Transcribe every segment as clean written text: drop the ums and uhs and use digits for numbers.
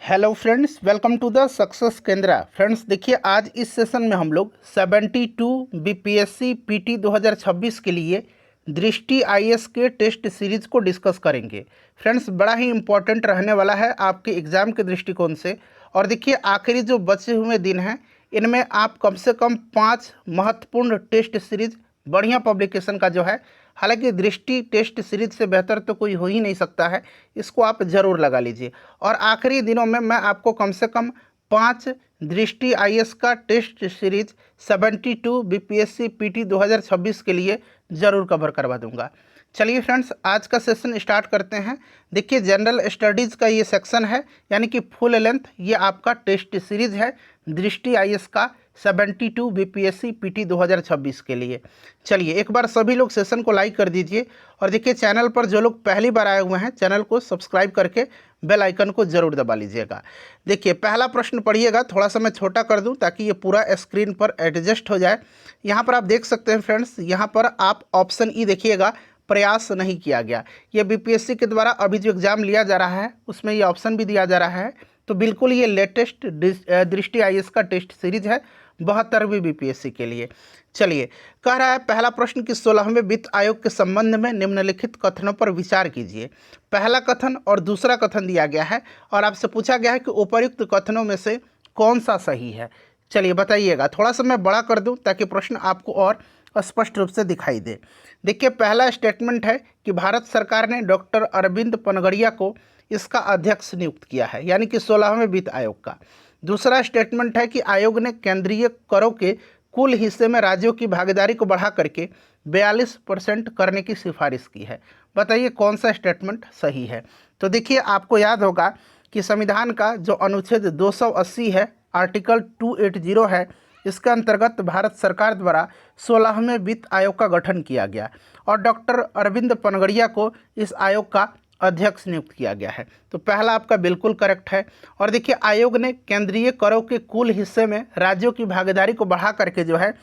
Hello friends, welcome to the success Kendra. Friends देखिए, आज इस सेशन में हम लोग 72 बीपीएससी पीटी 2026 के लिए दृष्टि आईएएस के टेस्ट सीरीज को डिस्कस करेंगे। फ्रेंड्स बड़ा ही इम्पोर्टेंट रहने वाला है आपके एग्ज़ाम के दृष्टिकोण से। और देखिए, आखिरी जो बचे हुए दिन हैं इनमें आप कम से कम 5 महत्वपूर्ण टेस्ट सीरीज बढ़िया पब्लिकेशन का जो है, हालांकि दृष्टि टेस्ट सीरीज से बेहतर तो कोई हो ही नहीं सकता है, इसको आप ज़रूर लगा लीजिए। और आखिरी दिनों में मैं आपको कम से कम 5 दृष्टि आईएएस का टेस्ट सीरीज 72 बीपीएससी पीटी 2026 के लिए ज़रूर कवर करवा दूंगा। चलिए फ्रेंड्स, आज का सेशन स्टार्ट करते हैं। देखिए, जनरल स्टडीज़ का ये सेक्शन है, यानी कि फुल लेंथ ये आपका टेस्ट सीरीज है दृष्टि आईएएस का 72 बीपीएससी पीटी 2026 के लिए। चलिए एक बार सभी लोग सेशन को लाइक कर दीजिए। और देखिए, चैनल पर जो लोग पहली बार आए हुए हैं चैनल को सब्सक्राइब करके बेल आइकन को ज़रूर दबा लीजिएगा। देखिए, पहला प्रश्न पढ़िएगा, थोड़ा सा मैं छोटा कर दूं ताकि ये पूरा स्क्रीन पर एडजस्ट हो जाए। यहाँ पर आप देख सकते हैं फ्रेंड्स, यहाँ पर आप ऑप्शन ई देखिएगा, प्रयास नहीं किया गया। ये बीपीएससी के द्वारा अभी जो एग्ज़ाम लिया जा रहा है उसमें ये ऑप्शन भी दिया जा रहा है। तो बिल्कुल ये लेटेस्ट दृष्टि आईएएस का टेस्ट सीरीज है 72वीं बीपीएससी के लिए। चलिए, कह रहा है पहला प्रश्न कि 16वें वित्त आयोग के संबंध में निम्नलिखित कथनों पर विचार कीजिए। पहला कथन और दूसरा कथन दिया गया है और आपसे पूछा गया है कि उपर्युक्त कथनों में से कौन सा सही है। चलिए बताइएगा। थोड़ा सा मैं बड़ा कर दूं ताकि प्रश्न आपको और स्पष्ट रूप से दिखाई दे। देखिए, पहला स्टेटमेंट है कि भारत सरकार ने डॉक्टर अरविंद पनगड़िया को इसका अध्यक्ष नियुक्त किया है, यानी कि 16वें वित्त आयोग का। दूसरा स्टेटमेंट है कि आयोग ने केंद्रीय करों के कुल हिस्से में राज्यों की भागीदारी को बढ़ा करके 42% करने की सिफारिश की है। बताइए कौन सा स्टेटमेंट सही है। तो देखिए, आपको याद होगा कि संविधान का जो अनुच्छेद 280 है, आर्टिकल 280 है, इसके अंतर्गत भारत सरकार द्वारा 16वें वित्त आयोग का गठन किया गया और डॉक्टर अरविंद पनगड़िया को इस आयोग का अध्यक्ष नियुक्त किया गया है। तो पहला आपका बिल्कुल करेक्ट है। और देखिए, आयोग ने केंद्रीय करों के कुल हिस्से में राज्यों की भागीदारी को बढ़ा करके जो है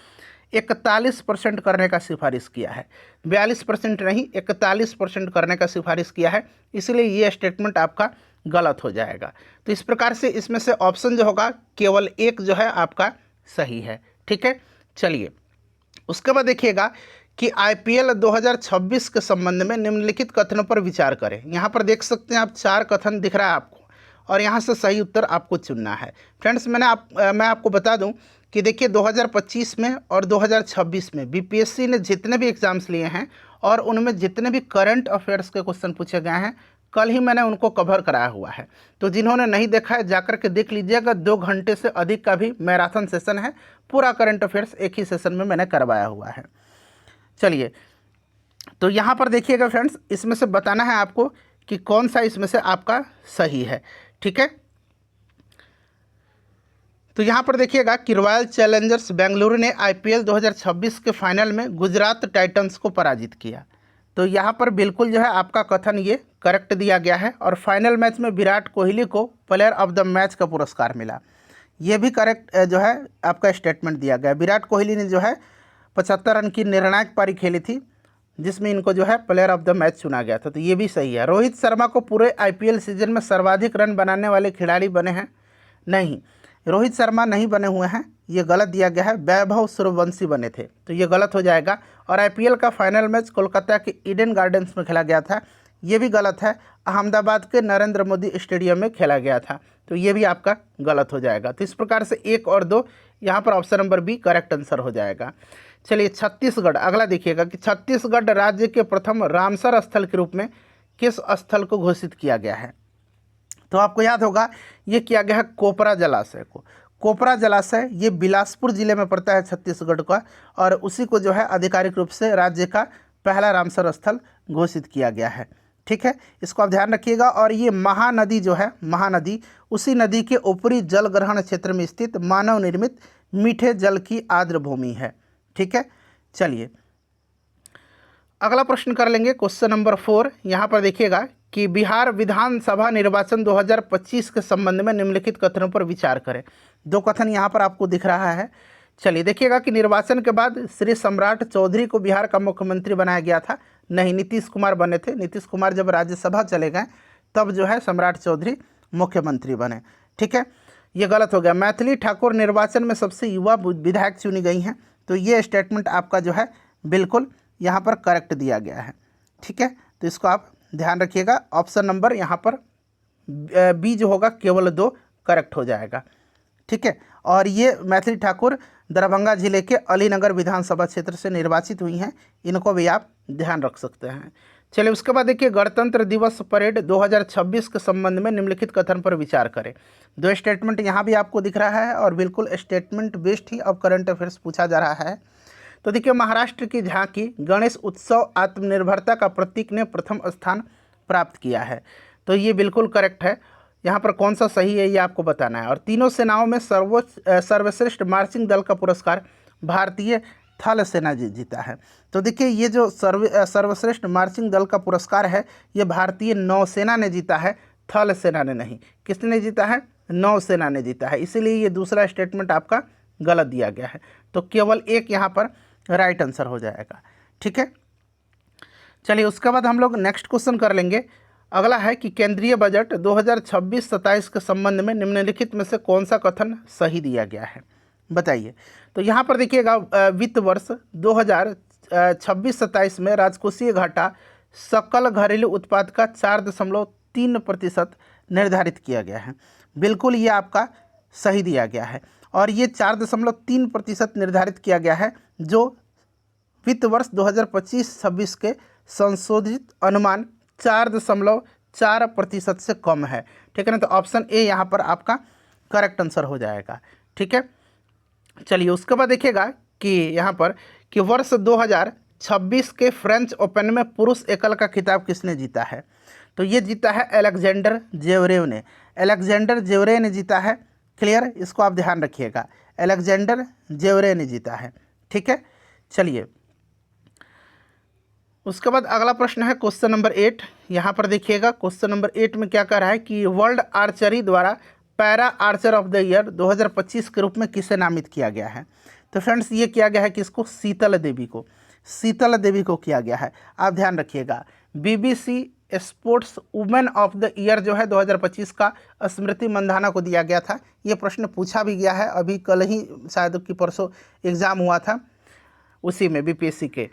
41% करने का सिफारिश किया है। 42% नहीं, 41% करने का सिफारिश किया है, इसलिए ये स्टेटमेंट आपका गलत हो जाएगा। तो इस प्रकार से इसमें से ऑप्शन जो होगा केवल एक जो है आपका सही है। ठीक है, चलिए उसके बाद देखिएगा कि आईपीएल 2026 के संबंध में निम्नलिखित कथनों पर विचार करें। यहाँ पर देख सकते हैं आप 4 कथन दिख रहा है आपको और यहाँ से सही उत्तर आपको चुनना है। फ्रेंड्स मैं आपको बता दूं कि देखिए 2025 में और 2026 में बीपीएससी ने जितने भी एग्ज़ाम्स लिए हैं और उनमें जितने भी करंट अफेयर्स के क्वेश्चन पूछे गए हैं, कल ही मैंने उनको कवर कराया हुआ है। तो जिन्होंने नहीं देखा है जाकर के देख लीजिएगा। 2 घंटे से अधिक का भी मैराथन सेशन है, पूरा करंट अफेयर्स एक ही सेशन में मैंने करवाया हुआ है। चलिए, तो यहाँ पर देखिएगा फ्रेंड्स, इसमें से बताना है आपको कि कौन सा इसमें से आपका सही है। ठीक है, तो यहाँ पर देखिएगा कि रॉयल चैलेंजर्स बेंगलुरु ने आईपीएल 2026 के फाइनल में गुजरात टाइटंस को पराजित किया। तो यहाँ पर बिल्कुल जो है आपका कथन ये करेक्ट दिया गया है और फाइनल मैच में विराट कोहली को प्लेयर ऑफ द मैच का पुरस्कार मिला। ये भी करेक्ट जो है आपका स्टेटमेंट दिया गया। विराट कोहली ने जो है 75 रन की निर्णायक पारी खेली थी जिसमें इनको जो है प्लेयर ऑफ द मैच चुना गया था। तो ये भी सही है। रोहित शर्मा को पूरे आईपीएल सीजन में सर्वाधिक रन बनाने वाले खिलाड़ी बने हैं? नहीं, रोहित शर्मा नहीं बने हुए हैं, ये गलत दिया गया है। वैभव सूर्यवंशी बने थे, तो ये गलत हो जाएगा। और आईपीएल का फाइनल मैच कोलकाता के ईडन गार्डन्स में खेला गया था, ये भी गलत है। अहमदाबाद के नरेंद्र मोदी स्टेडियम में खेला गया था, तो ये भी आपका गलत हो जाएगा। तो इस प्रकार से 1 और 2 यहाँ पर option number B correct answer हो जाएगा। चलिए, छत्तीसगढ़ अगला देखिएगा कि छत्तीसगढ़ राज्य के प्रथम रामसर स्थल के रूप में किस स्थल को घोषित किया गया है? तो आपको याद होगा ये किया गया है कोपरा जलाशय को। कोपरा जलाशय ये बिलासपुर जिले में पड़ता है छत्तीसगढ़ का, और उसी को जो है आधिकारिक रूप से राज्य का पहला रामसर स्थल घोषित किया गया है। ठीक है, इसको आप ध्यान रखिएगा। और ये महानदी जो है, महानदी उसी नदी के ऊपरी जल ग्रहण क्षेत्र में स्थित मानव निर्मित मीठे जल की आर्द्र भूमि है। ठीक है, चलिए अगला प्रश्न कर लेंगे, क्वेश्चन नंबर 4। यहाँ पर देखिएगा कि बिहार विधानसभा निर्वाचन 2025 के संबंध में निम्नलिखित कथनों पर विचार करें। 2 कथन यहाँ पर आपको दिख रहा है। चलिए देखिएगा कि निर्वाचन के बाद श्री सम्राट चौधरी को बिहार का मुख्यमंत्री बनाया गया था? नहीं, नीतीश कुमार बने थे। नीतीश कुमार जब राज्यसभा चले गए तब जो है सम्राट चौधरी मुख्यमंत्री बने। ठीक है, ये गलत हो गया। मैथिली ठाकुर निर्वाचन में सबसे युवा विधायक चुनी गई हैं, तो ये स्टेटमेंट आपका जो है बिल्कुल यहाँ पर करेक्ट दिया गया है। ठीक है, तो इसको आप ध्यान रखिएगा। ऑप्शन नंबर यहाँ पर बी जो होगा केवल 2 करेक्ट हो जाएगा। ठीक है, और ये मैथिली ठाकुर दरभंगा जिले के अलीनगर विधानसभा क्षेत्र से निर्वाचित हुई हैं, इनको भी आप ध्यान रख सकते हैं। चलिए, उसके बाद देखिए, गणतंत्र दिवस परेड 2026 के संबंध में निम्नलिखित कथन पर विचार करें। 2 स्टेटमेंट यहाँ भी आपको दिख रहा है और बिल्कुल स्टेटमेंट बेस्ड ही अब करंट अफेयर्स पूछा जा रहा है। तो देखिए, महाराष्ट्र की झांकी गणेश उत्सव आत्मनिर्भरता का प्रतीक ने प्रथम स्थान प्राप्त किया है, तो ये बिल्कुल करेक्ट है। यहाँ पर कौन सा सही है ये आपको बताना है। और तीनों सेनाओं में सर्वश्रेष्ठ मार्चिंग दल का पुरस्कार भारतीय थल सेना जीता है। तो देखिए, ये जो सर्वश्रेष्ठ मार्चिंग दल का पुरस्कार है ये भारतीय नौसेना ने जीता है, थल सेना ने नहीं। किसने जीता है? नौसेना ने जीता है, इसीलिए ये दूसरा स्टेटमेंट आपका गलत दिया गया है। तो केवल एक यहाँ पर राइट आंसर हो जाएगा। ठीक है, चलिए, उसके बाद हम लोग नेक्स्ट क्वेश्चन कर लेंगे। अगला है कि केंद्रीय बजट 2026-27 के संबंध में निम्नलिखित में से कौन सा कथन सही दिया गया है, बताइए। तो यहाँ पर देखिएगा, वित्त वर्ष 2026-27 में राजकोषीय घाटा सकल घरेलू उत्पाद का 4.3% निर्धारित किया गया है। बिल्कुल ये आपका सही दिया गया है, और ये 4.3% निर्धारित किया गया है, जो वित्त वर्ष 2025-26 के संशोधित अनुमान 4.4% से कम है। ठीक है ना, तो ऑप्शन ए यहाँ पर आपका करेक्ट आंसर हो जाएगा। ठीक है, चलिए, उसके बाद देखिएगा कि यहाँ पर कि वर्ष 2026 के फ्रेंच ओपन में पुरुष एकल का खिताब किसने जीता है? तो ये जीता है अलेक्जेंडर जेवरेव ने। अलेक्जेंडर जेवरेव ने जीता है। क्लियर, इसको आप ध्यान रखिएगा, अलेक्जेंडर जेवरेव ने जीता है। ठीक है, चलिए, उसके बाद अगला प्रश्न है क्वेश्चन नंबर 8। यहाँ पर देखिएगा, क्वेश्चन नंबर 8 में क्या कह रहा है कि वर्ल्ड आर्चरी द्वारा para Archer of the year 2025 के रूप में किसे नामित किया गया है? तो फ्रेंड्स, ये किया गया है किसको? शीतल देवी को। शीतल देवी को किया गया है, आप ध्यान रखिएगा। BBC sports women of the year जो है 2025 का स्मृति मंधाना को दिया गया था। ये प्रश्न पूछा भी गया है, अभी कल ही शायद कि परसों एग्ज़ाम हुआ था उसी में BPSC के।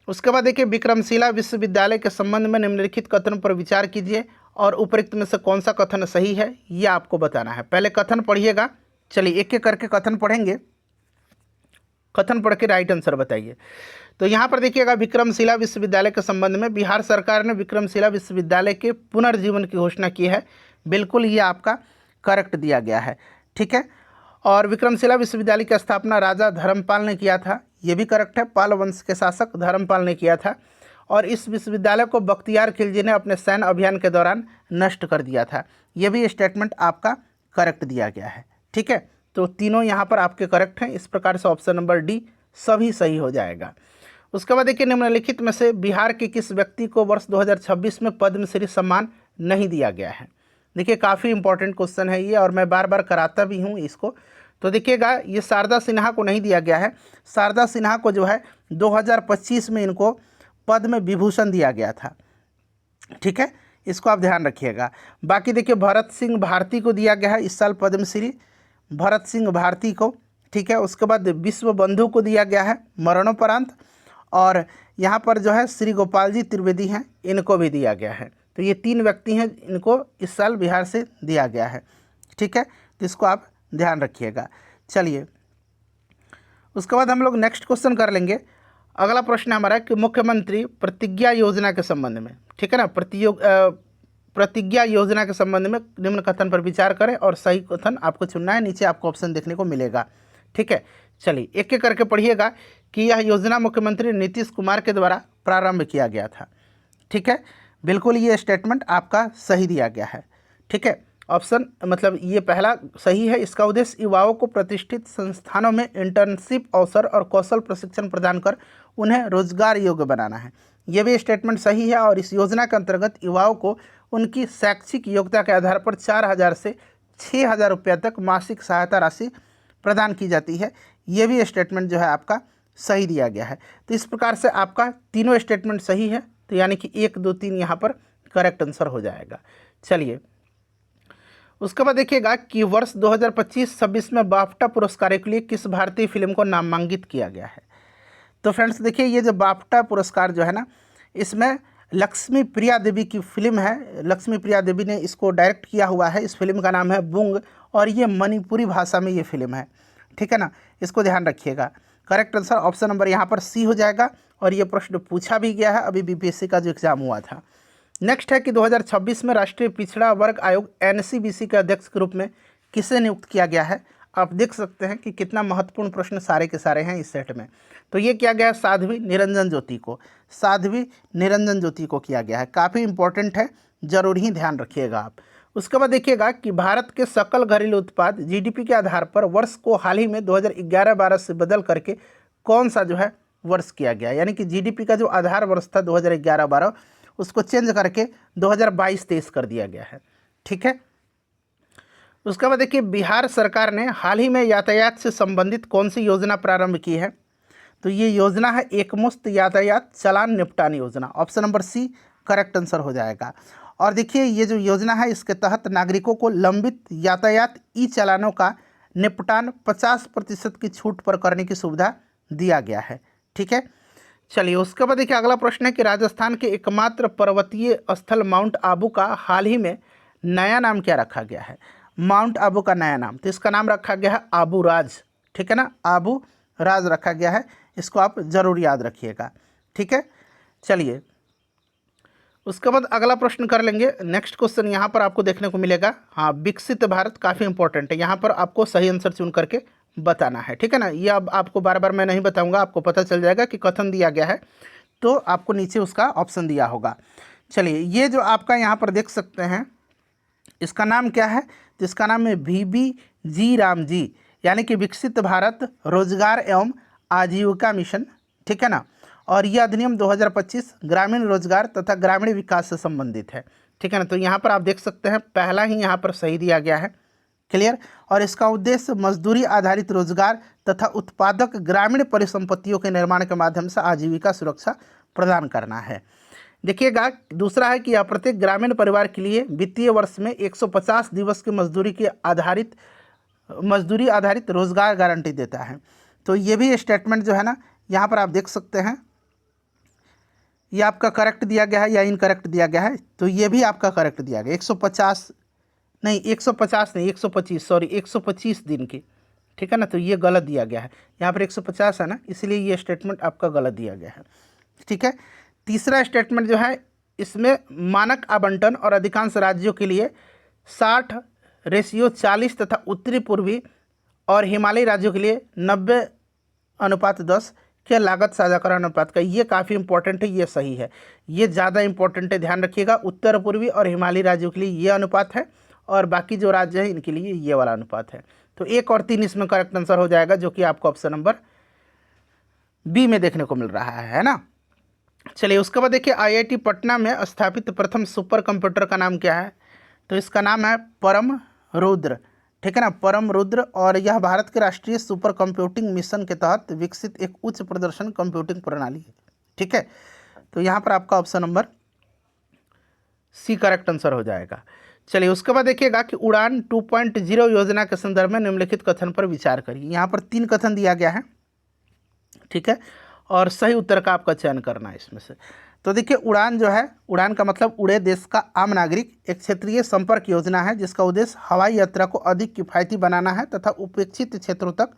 उसके बाद देखिए, विक्रमशिला विश्वविद्यालय के संबंध में निम्नलिखित कथन पर विचार कीजिए और उपरोक्त में से कौन सा कथन सही है ये आपको बताना है। पहले कथन पढ़िएगा। चलिए, एक एक करके कथन पढ़ेंगे, कथन पढ़ के राइट आंसर बताइए। तो यहाँ पर देखिएगा, विक्रमशिला विश्वविद्यालय के संबंध में बिहार सरकार ने विक्रमशिला विश्वविद्यालय के पुनर्जीवन की घोषणा की है। बिल्कुल ये आपका करेक्ट दिया गया है। ठीक है, और विक्रमशिला विश्वविद्यालय की स्थापना राजा धर्मपाल ने किया था, ये भी करेक्ट है। पाल वंश के शासक धर्मपाल ने किया था, और इस विश्वविद्यालय को बख्तियार खिलजी ने अपने सैन्य अभियान के दौरान नष्ट कर दिया था। ये भी स्टेटमेंट आपका करेक्ट दिया गया है। ठीक है, तो तीनों यहाँ पर आपके करेक्ट हैं। इस प्रकार से ऑप्शन नंबर डी सभी सही हो जाएगा। उसके बाद देखिए, निम्नलिखित में से बिहार के किस व्यक्ति को वर्ष 2026 में पद्मश्री सम्मान नहीं दिया गया है? देखिए, काफ़ी इंपॉर्टेंट क्वेश्चन है ये, और मैं बार बार कराता भी हूँ इसको। तो देखिएगा, ये शारदा सिन्हा को नहीं दिया गया है। शारदा सिन्हा को जो है 2025 में इनको पद्म विभूषण दिया गया था। ठीक है, इसको आप ध्यान रखिएगा। बाकी देखिए, भरत सिंह भारती को दिया गया है इस साल पद्मश्री, भरत सिंह भारती को। ठीक है, उसके बाद विश्व बंधु को दिया गया है मरणोपरांत, और यहाँ पर जो है श्री गोपाल जी त्रिवेदी हैं, इनको भी दिया गया है। तो ये 3 व्यक्ति हैं, इनको इस साल बिहार से दिया गया है। ठीक है, तो इसको आप ध्यान रखिएगा। चलिए, उसके बाद हम लोग नेक्स्ट क्वेश्चन कर लेंगे। अगला प्रश्न हमारा कि मुख्यमंत्री प्रतिज्ञा योजना के संबंध में, ठीक है ना, प्रतिज्ञा योजना के संबंध में निम्न कथन पर विचार करें और सही कथन आपको चुनना है। नीचे आपको ऑप्शन देखने को मिलेगा। ठीक है, चलिए, एक एक करके पढ़िएगा कि यह योजना मुख्यमंत्री नीतीश कुमार के द्वारा प्रारंभ किया गया था। ठीक है, बिल्कुल ये स्टेटमेंट आपका सही दिया गया है। ठीक है, ऑप्शन मतलब ये पहला सही है। इसका उद्देश्य युवाओं को प्रतिष्ठित संस्थानों में इंटर्नशिप अवसर और कौशल प्रशिक्षण प्रदान कर उन्हें रोजगार योग्य बनाना है। ये भी स्टेटमेंट सही है, और इस योजना के अंतर्गत युवाओं को उनकी शैक्षिक योग्यता के आधार पर 4,000 से 6,000 रुपये तक मासिक सहायता राशि प्रदान की जाती है। ये भी स्टेटमेंट जो है आपका सही दिया गया है। तो इस प्रकार से आपका तीनों स्टेटमेंट सही है, तो यानी कि 1, 2, 3 यहाँ पर करेक्ट आंसर हो जाएगा। चलिए, उसके बाद देखिएगा कि वर्ष 2025-26 में बाफ्टा पुरस्कारों के लिए किस भारतीय फिल्म को नामांकित किया गया है। तो फ्रेंड्स देखिए, ये जो बाफ्टा पुरस्कार जो है ना, इसमें लक्ष्मी प्रिया देवी की फिल्म है। लक्ष्मी प्रिया देवी ने इसको डायरेक्ट किया हुआ है। इस फिल्म का नाम है बुंग और ये मणिपुरी भाषा में ये फिल्म है, ठीक है ना, इसको ध्यान रखिएगा। करेक्ट आंसर ऑप्शन नंबर यहाँ पर सी हो जाएगा और ये प्रश्न पूछा भी गया है अभी बीपीएससी का जो एग्जाम हुआ था। नेक्स्ट है कि 2026 में राष्ट्रीय पिछड़ा वर्ग आयोग एनसीबीसी के अध्यक्ष के रूप में किसे नियुक्त किया गया है। आप देख सकते हैं कि कितना महत्वपूर्ण प्रश्न सारे के सारे हैं इस सेट में। तो ये किया गया है साध्वी निरंजन ज्योति को, साध्वी निरंजन ज्योति को किया गया है। काफ़ी इंपॉर्टेंट है, जरूर ही ध्यान रखिएगा आप। उसके बाद देखिएगा कि भारत के सकल घरेलू उत्पाद जीडीपी के आधार पर वर्ष को हाल ही में 2011-12 से बदल करके कौन सा जो है वर्ष किया गया, यानी कि जीडीपी का जो आधार वर्ष था 2011-12 उसको चेंज करके 2022-23 कर दिया गया है, ठीक है। उसके बाद देखिए बिहार सरकार ने हाल ही में यातायात से संबंधित कौन सी योजना प्रारंभ की है। तो ये योजना है एकमुश्त यातायात चालान निपटान योजना। Option number C correct answer हो जाएगा। और देखिए ये जो योजना है इसके तहत नागरिकों को लंबित यातायात ई चालानों का निपटान 50% की छूट पर करने की सुविधा दिया गया है, ठीक है। चलिए उसके बाद देखिए अगला प्रश्न है कि राजस्थान के एकमात्र पर्वतीय स्थल माउंट आबू का हाल ही में नया नाम क्या रखा गया है। माउंट आबू का नया नाम, तो इसका नाम रखा गया है आबू राज, ठीक है ना, आबू राज रखा गया है। इसको आप जरूर याद रखिएगा, ठीक है। चलिए उसके बाद अगला प्रश्न कर लेंगे। नेक्स्ट क्वेश्चन यहाँ पर आपको देखने को मिलेगा, हाँ, विकसित भारत काफ़ी इंपॉर्टेंट है। यहाँ पर आपको सही आंसर चुन करके बताना है, ठीक है ना। ये अब आपको बार बार मैं नहीं बताऊंगा, आपको पता चल जाएगा कि कथन दिया गया है तो आपको नीचे उसका ऑप्शन दिया होगा। चलिए ये जो आपका यहाँ पर देख सकते हैं इसका नाम क्या है, तो इसका नाम है VBG राम जी, यानी कि विकसित भारत रोजगार एवं आजीविका मिशन, ठीक है ना। और यह अधिनियम 2025 ग्रामीण रोजगार तथा ग्रामीण विकास से संबंधित है, ठीक है ना। तो यहाँ पर आप देख सकते हैं पहला ही यहाँ पर सही दिया गया है, क्लियर। और इसका उद्देश्य मजदूरी आधारित रोजगार तथा उत्पादक ग्रामीण परिसंपत्तियों के निर्माण के माध्यम से आजीविका सुरक्षा प्रदान करना है। देखिएगा दूसरा है कि यह प्रत्येक ग्रामीण परिवार के लिए वित्तीय वर्ष में 150 दिवस की मजदूरी आधारित रोजगार गारंटी देता है। तो ये भी स्टेटमेंट जो है ना यहाँ पर आप देख सकते हैं, ये आपका करेक्ट दिया गया है या इनकरेक्ट दिया गया है। तो ये भी आपका करेक्ट दिया गया, 150 नहीं 125 सॉरी 125 दिन की, ठीक है ना। तो ये गलत दिया गया है, यहाँ पर 150 है ना, इसलिए ये स्टेटमेंट आपका गलत दिया गया है, ठीक है। तीसरा स्टेटमेंट जो है इसमें मानक आवंटन और अधिकांश राज्यों के लिए 60:40 तथा उत्तरी पूर्वी और हिमालयी राज्यों के लिए 90:10 के लागत साझाकरण अनुपात का, ये काफ़ी इंपॉर्टेंट है, ये सही है, ये ज़्यादा इंपॉर्टेंट है, ध्यान रखिएगा। उत्तर पूर्वी और हिमालयी राज्यों के लिए ये अनुपात है और बाकी जो राज्य हैं इनके लिए ये वाला अनुपात है। तो 1 और 3 इसमें करेक्ट आंसर हो जाएगा, जो कि आपको ऑप्शन नंबर बी में देखने को मिल रहा है ना। चलिए उसके बाद देखिए IIT पटना में स्थापित प्रथम सुपर कंप्यूटर का नाम क्या है। तो इसका नाम है परम रुद्र, ठीक है ना, परम रुद्र। और यह भारत के राष्ट्रीय सुपर कंप्यूटिंग मिशन के तहत विकसित एक उच्च प्रदर्शन कंप्यूटिंग प्रणाली है, ठीक है। तो यहाँ पर आपका option number C correct answer हो जाएगा। चलिए उसके बाद देखिएगा कि उड़ान 2.0 योजना के संदर्भ में निम्नलिखित कथन पर विचार करिए। यहाँ पर 3 कथन दिया गया है, ठीक है, और सही उत्तर का आपका चयन करना है इसमें से। तो देखिए उड़ान जो है, उड़ान का मतलब उड़े देश का आम नागरिक, एक क्षेत्रीय संपर्क योजना है जिसका उद्देश्य हवाई यात्रा को अधिक किफ़ायती बनाना है तथा उपेक्षित क्षेत्रों तक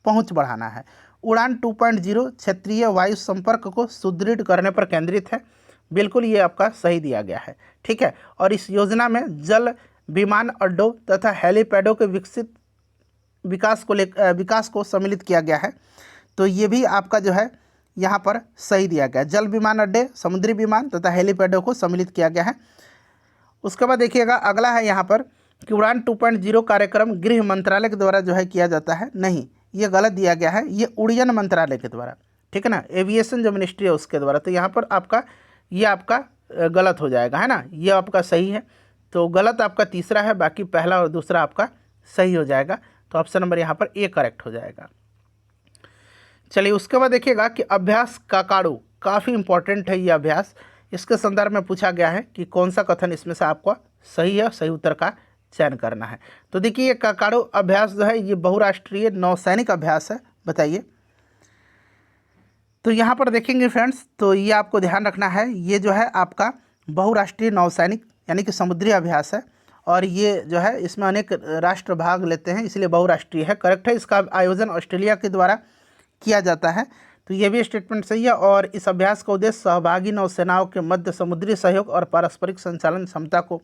पहुंच बढ़ाना है। उड़ान 2.0 क्षेत्रीय वायु संपर्क को सुदृढ़ करने पर केंद्रित है, बिल्कुल ये आपका सही दिया गया है, ठीक है। और इस योजना में जल विमान अड्डों तथा हेलीपैडों के विकास को सम्मिलित किया गया है। तो ये भी आपका जो है यहाँ पर सही दिया गया है, जल विमान अड्डे, समुद्री विमान तथा हेलीपैडों को सम्मिलित किया गया है। उसके बाद देखिएगा अगला है यहाँ पर कि उड़ान 2.0 कार्यक्रम गृह मंत्रालय के द्वारा जो है किया जाता है, नहीं ये गलत दिया गया है, ये उड्डयन मंत्रालय के द्वारा, ठीक है ना, एविएशन जो मिनिस्ट्री है उसके द्वारा। तो यहाँ पर आपका ये आपका गलत हो जाएगा, है ना, ये आपका सही है। तो गलत आपका तीसरा है, बाकी पहला और दूसरा आपका सही हो जाएगा। तो ऑप्शन नंबर यहाँ पर ए करेक्ट हो जाएगा। चलिए उसके बाद देखिएगा कि अभ्यास काकाड़ू काफ़ी इंपॉर्टेंट है ये अभ्यास, इसके संदर्भ में पूछा गया है कि कौन सा कथन इसमें से आपका सही है, सही उत्तर का चयन करना है। तो देखिए, काकाडो अभ्यास जो है ये बहुराष्ट्रीय नौसैनिक अभ्यास है। बताइए, तो यहाँ पर देखेंगे फ्रेंड्स, तो ये आपको ध्यान रखना है, ये जो है आपका बहुराष्ट्रीय नौसैनिक यानी कि समुद्री अभ्यास है, और ये जो है इसमें अनेक राष्ट्र भाग लेते हैं, इसलिए बहुराष्ट्रीय है। करेक्ट है। इसका आयोजन ऑस्ट्रेलिया के द्वारा किया जाता है। तो ये भी स्टेटमेंट सही है। और इस अभ्यास का उद्देश्य सहभागी नौसेनाओं के मध्य समुद्री सहयोग और पारस्परिक संचालन क्षमता को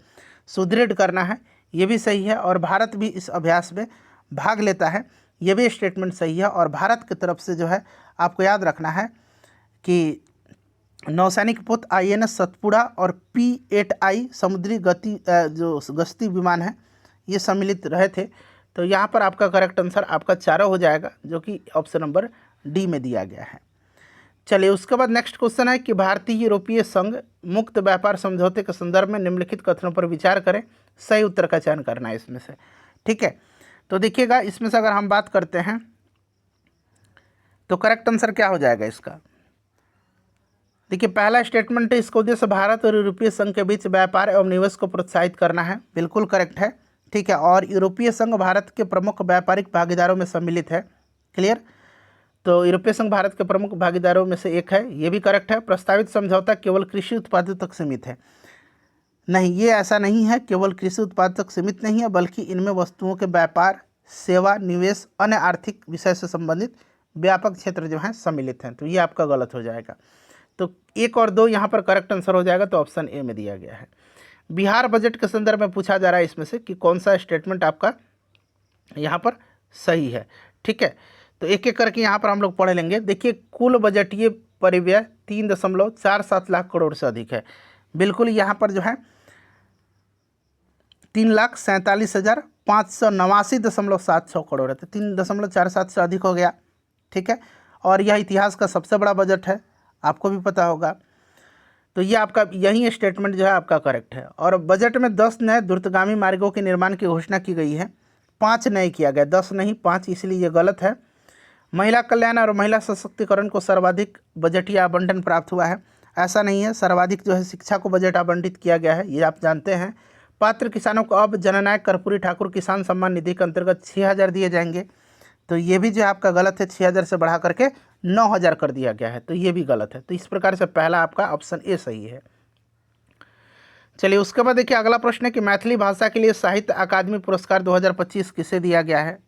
सुदृढ़ करना है। ये भी सही है। और भारत भी इस अभ्यास में भाग लेता है। ये भी स्टेटमेंट सही है। और भारत की तरफ से जो है आपको याद रखना है कि नौसैनिक पोत INS सतपुड़ा और P-8I समुद्री जो गश्ती विमान है ये सम्मिलित रहे थे। तो यहाँ पर आपका करेक्ट आंसर आपका चारों हो जाएगा, जो कि ऑप्शन नंबर डी में दिया गया है। चलिए, उसके बाद नेक्स्ट क्वेश्चन है कि भारतीय यूरोपीय संघ मुक्त व्यापार समझौते के संदर्भ में निम्नलिखित कथनों पर विचार करें। सही उत्तर का चयन करना है इसमें से। ठीक है, तो देखिएगा, इसमें से अगर हम बात करते हैं तो करेक्ट आंसर क्या हो जाएगा इसका। देखिए, पहला स्टेटमेंट है, इसका उद्देश्य भारत और यूरोपीय संघ के बीच व्यापार एवं निवेश को प्रोत्साहित करना है। बिल्कुल करेक्ट है। ठीक है, और यूरोपीय संघ भारत के प्रमुख व्यापारिक भागीदारों में सम्मिलित है। क्लियर। तो यूरोपीय संघ भारत के प्रमुख भागीदारों में से एक है, ये भी करेक्ट है। प्रस्तावित समझौता केवल कृषि उत्पादों तक सीमित है। नहीं, ये ऐसा नहीं है, केवल कृषि उत्पाद तक सीमित नहीं है, बल्कि इनमें वस्तुओं के व्यापार, सेवा, निवेश, अन्य आर्थिक विषय से संबंधित व्यापक क्षेत्र जो हैं सम्मिलित हैं। तो ये आपका गलत हो जाएगा। तो 1 और 2 यहाँ पर करेक्ट आंसर हो जाएगा। तो ऑप्शन ए में दिया गया है। बिहार बजट के संदर्भ में पूछा जा रहा है इसमें से कि कौन सा स्टेटमेंट आपका यहाँ पर सही है। ठीक है, तो एक एक करके यहाँ पर हम लोग पढ़ लेंगे। देखिए, कुल बजटीय परिव्यय 3.47 लाख करोड़ से अधिक है। बिल्कुल, यहाँ पर जो है 3,47,589.76 करोड़ है। तो 3.47 से अधिक हो गया। ठीक है, और यह इतिहास का सबसे बड़ा बजट है, आपको भी पता होगा। तो ये आपका यही स्टेटमेंट जो है आपका करेक्ट है। और बजट में 10 नए द्रुतगामी मार्गों के निर्माण की घोषणा की गई है। 5 नए किया गया, 10 नहीं 5, इसलिए ये गलत है। महिला कल्याण और महिला सशक्तिकरण को सर्वाधिक बजटीय आवंटन प्राप्त हुआ है। ऐसा नहीं है, सर्वाधिक जो है शिक्षा को बजट आवंटित किया गया है, ये आप जानते हैं। पात्र किसानों को अब जननायक कर्पूरी ठाकुर किसान सम्मान निधि के अंतर्गत 6,000 दिए जाएंगे। तो ये भी जो आपका गलत है, 6,000 से बढ़ा करके 9,000 कर दिया गया है। तो ये भी गलत है। तो इस प्रकार से पहला आपका ऑप्शन ए सही है। चलिए, उसके बाद देखिए, अगला प्रश्न है कि मैथिली भाषा के लिए साहित्य अकादमी पुरस्कार 2025 किसे दिया गया है।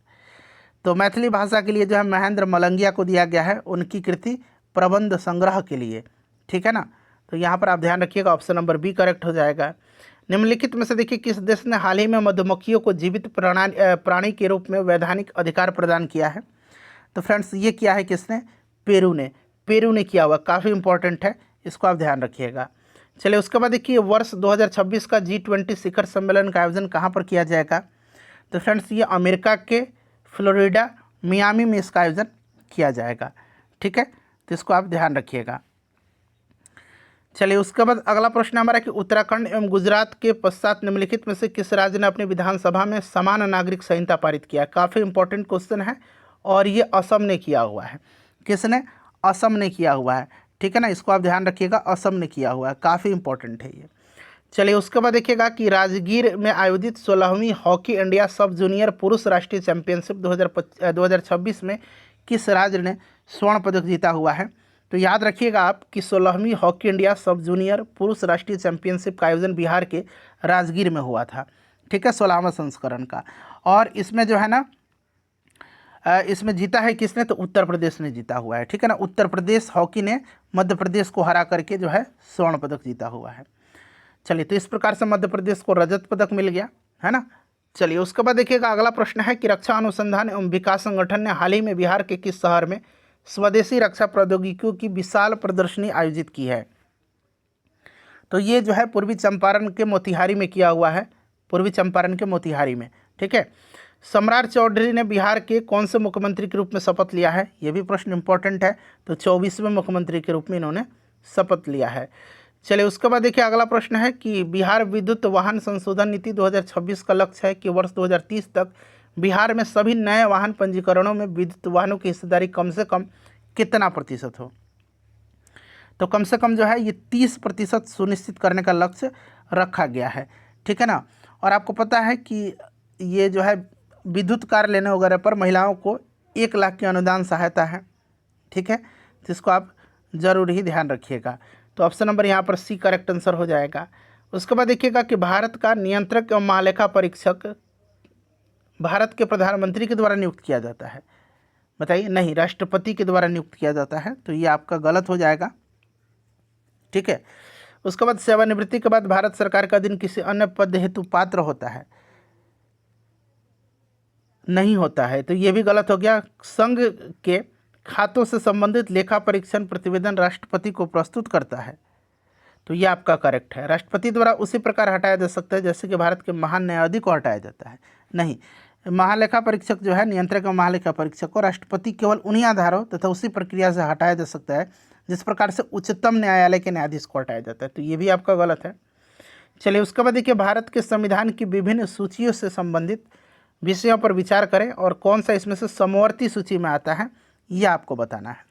तो मैथिली भाषा के लिए जो है महेंद्र मलंगिया को दिया गया है, उनकी कृति प्रबंध संग्रह के लिए। ठीक है ना। तो यहाँ पर आप ध्यान रखिएगा, ऑप्शन नंबर बी करेक्ट हो जाएगा। निम्नलिखित में से देखिए, किस देश ने हाल ही में मधुमक्खियों को जीवित प्राणी के रूप में वैधानिक अधिकार प्रदान किया है। तो फ्रेंड्स, ये किया है किसने? पेरू ने। पेरू ने किया हुआ, काफ़ी इंपॉर्टेंट है, इसको आप ध्यान रखिएगा। चलिए, उसके बाद देखिए, वर्ष 2026 का G20 शिखर सम्मेलन का आयोजन कहाँ पर किया जाएगा। तो फ्रेंड्स, ये अमेरिका के फ्लोरिडा मियामी में इसका आयोजन किया जाएगा। ठीक है, तो इसको आप ध्यान रखिएगा। चलिए, उसके बाद अगला प्रश्न हमारा कि उत्तराखंड एवं गुजरात के पश्चात निम्नलिखित में से किस राज्य ने अपनी विधानसभा में समान नागरिक संहिता पारित किया। काफ़ी इंपॉर्टेंट क्वेश्चन है, और ये असम ने किया हुआ है। किसने? असम ने किया हुआ है। ठीक है ना, इसको आप ध्यान रखिएगा, असम ने किया हुआ है, काफ़ी इंपॉर्टेंट है ये। चलिए, उसके बाद देखिएगा कि राजगीर में आयोजित 16वीं हॉकी इंडिया सब जूनियर पुरुष राष्ट्रीय चैंपियनशिप 2026 में किस राज्य ने स्वर्ण पदक जीता हुआ है। तो याद रखिएगा आप कि 16वीं हॉकी इंडिया सब जूनियर पुरुष राष्ट्रीय चैंपियनशिप का आयोजन बिहार के राजगीर में हुआ था। ठीक है, 16वां संस्करण का। और इसमें जो है ना, इसमें जीता है किसने? तो उत्तर प्रदेश ने जीता हुआ है। ठीक है ना, उत्तर प्रदेश हॉकी ने मध्य प्रदेश को हरा करके जो है स्वर्ण पदक जीता हुआ है। चलिए, तो इस प्रकार से मध्य प्रदेश को रजत पदक मिल गया है ना। चलिए, उसके बाद देखिएगा, अगला प्रश्न है कि रक्षा अनुसंधान एवं विकास संगठन ने हाल ही में बिहार के किस शहर में स्वदेशी रक्षा प्रौद्योगिकियों की विशाल प्रदर्शनी आयोजित की है। तो ये जो है पूर्वी चंपारण के मोतिहारी में किया हुआ है, पूर्वी चंपारण के मोतिहारी में। ठीक है, सम्राट चौधरी ने बिहार के कौन से मुख्यमंत्री के रूप में शपथ लिया है, ये भी प्रश्न इंपॉर्टेंट है। तो 24वें मुख्यमंत्री के रूप में इन्होंने शपथ लिया है। चलिए, उसके बाद देखिए, अगला प्रश्न है कि बिहार विद्युत वाहन संशोधन नीति 2026 का लक्ष्य है कि वर्ष 2030 तक बिहार में सभी नए वाहन पंजीकरणों में विद्युत वाहनों की हिस्सेदारी कम से कम कितना प्रतिशत हो। तो कम से कम जो है ये 30% सुनिश्चित करने का लक्ष्य रखा गया है। ठीक है ना। और आपको पता है कि ये जो है विद्युत कार लेने वगैरह पर महिलाओं को 1 लाख की अनुदान सहायता है। ठीक है, तो इसको आप जरूर ही ध्यान रखिएगा। तो ऑप्शन नंबर यहाँ पर सी करेक्ट आंसर हो जाएगा। उसके बाद देखिएगा कि भारत का नियंत्रक एवं महालेखा परीक्षक भारत के प्रधानमंत्री के द्वारा नियुक्त किया जाता है। बताइए, नहीं, राष्ट्रपति के द्वारा नियुक्त किया जाता है, तो ये आपका गलत हो जाएगा। ठीक है, उसके बाद सेवानिवृत्ति के बाद भारत सरकार का अधीन किसी अन्य पद हेतु पात्र होता है, नहीं होता है, तो ये भी गलत हो गया। संघ के खातों से संबंधित लेखा परीक्षण प्रतिवेदन राष्ट्रपति को प्रस्तुत करता है, तो ये आपका करेक्ट है। राष्ट्रपति द्वारा उसी प्रकार हटाया जा सकता है जैसे कि भारत के महान न्यायाधीश को हटाया जाता है, नहीं। महालेखा परीक्षक जो है, नियंत्रक एवं महालेखा परीक्षक को राष्ट्रपति केवल उन्हीं आधारों तथा उसी प्रक्रिया से हटाया जा सकता है जिस प्रकार से उच्चतम न्यायालय के न्यायाधीश को हटाया जाता है, तो ये भी आपका गलत है। चलिए, उसके बाद देखिए, भारत के संविधान की विभिन्न सूचियों से संबंधित विषयों पर विचार करें और कौन सा इसमें से समवर्ती सूची में आता है, यह आपको बताना है।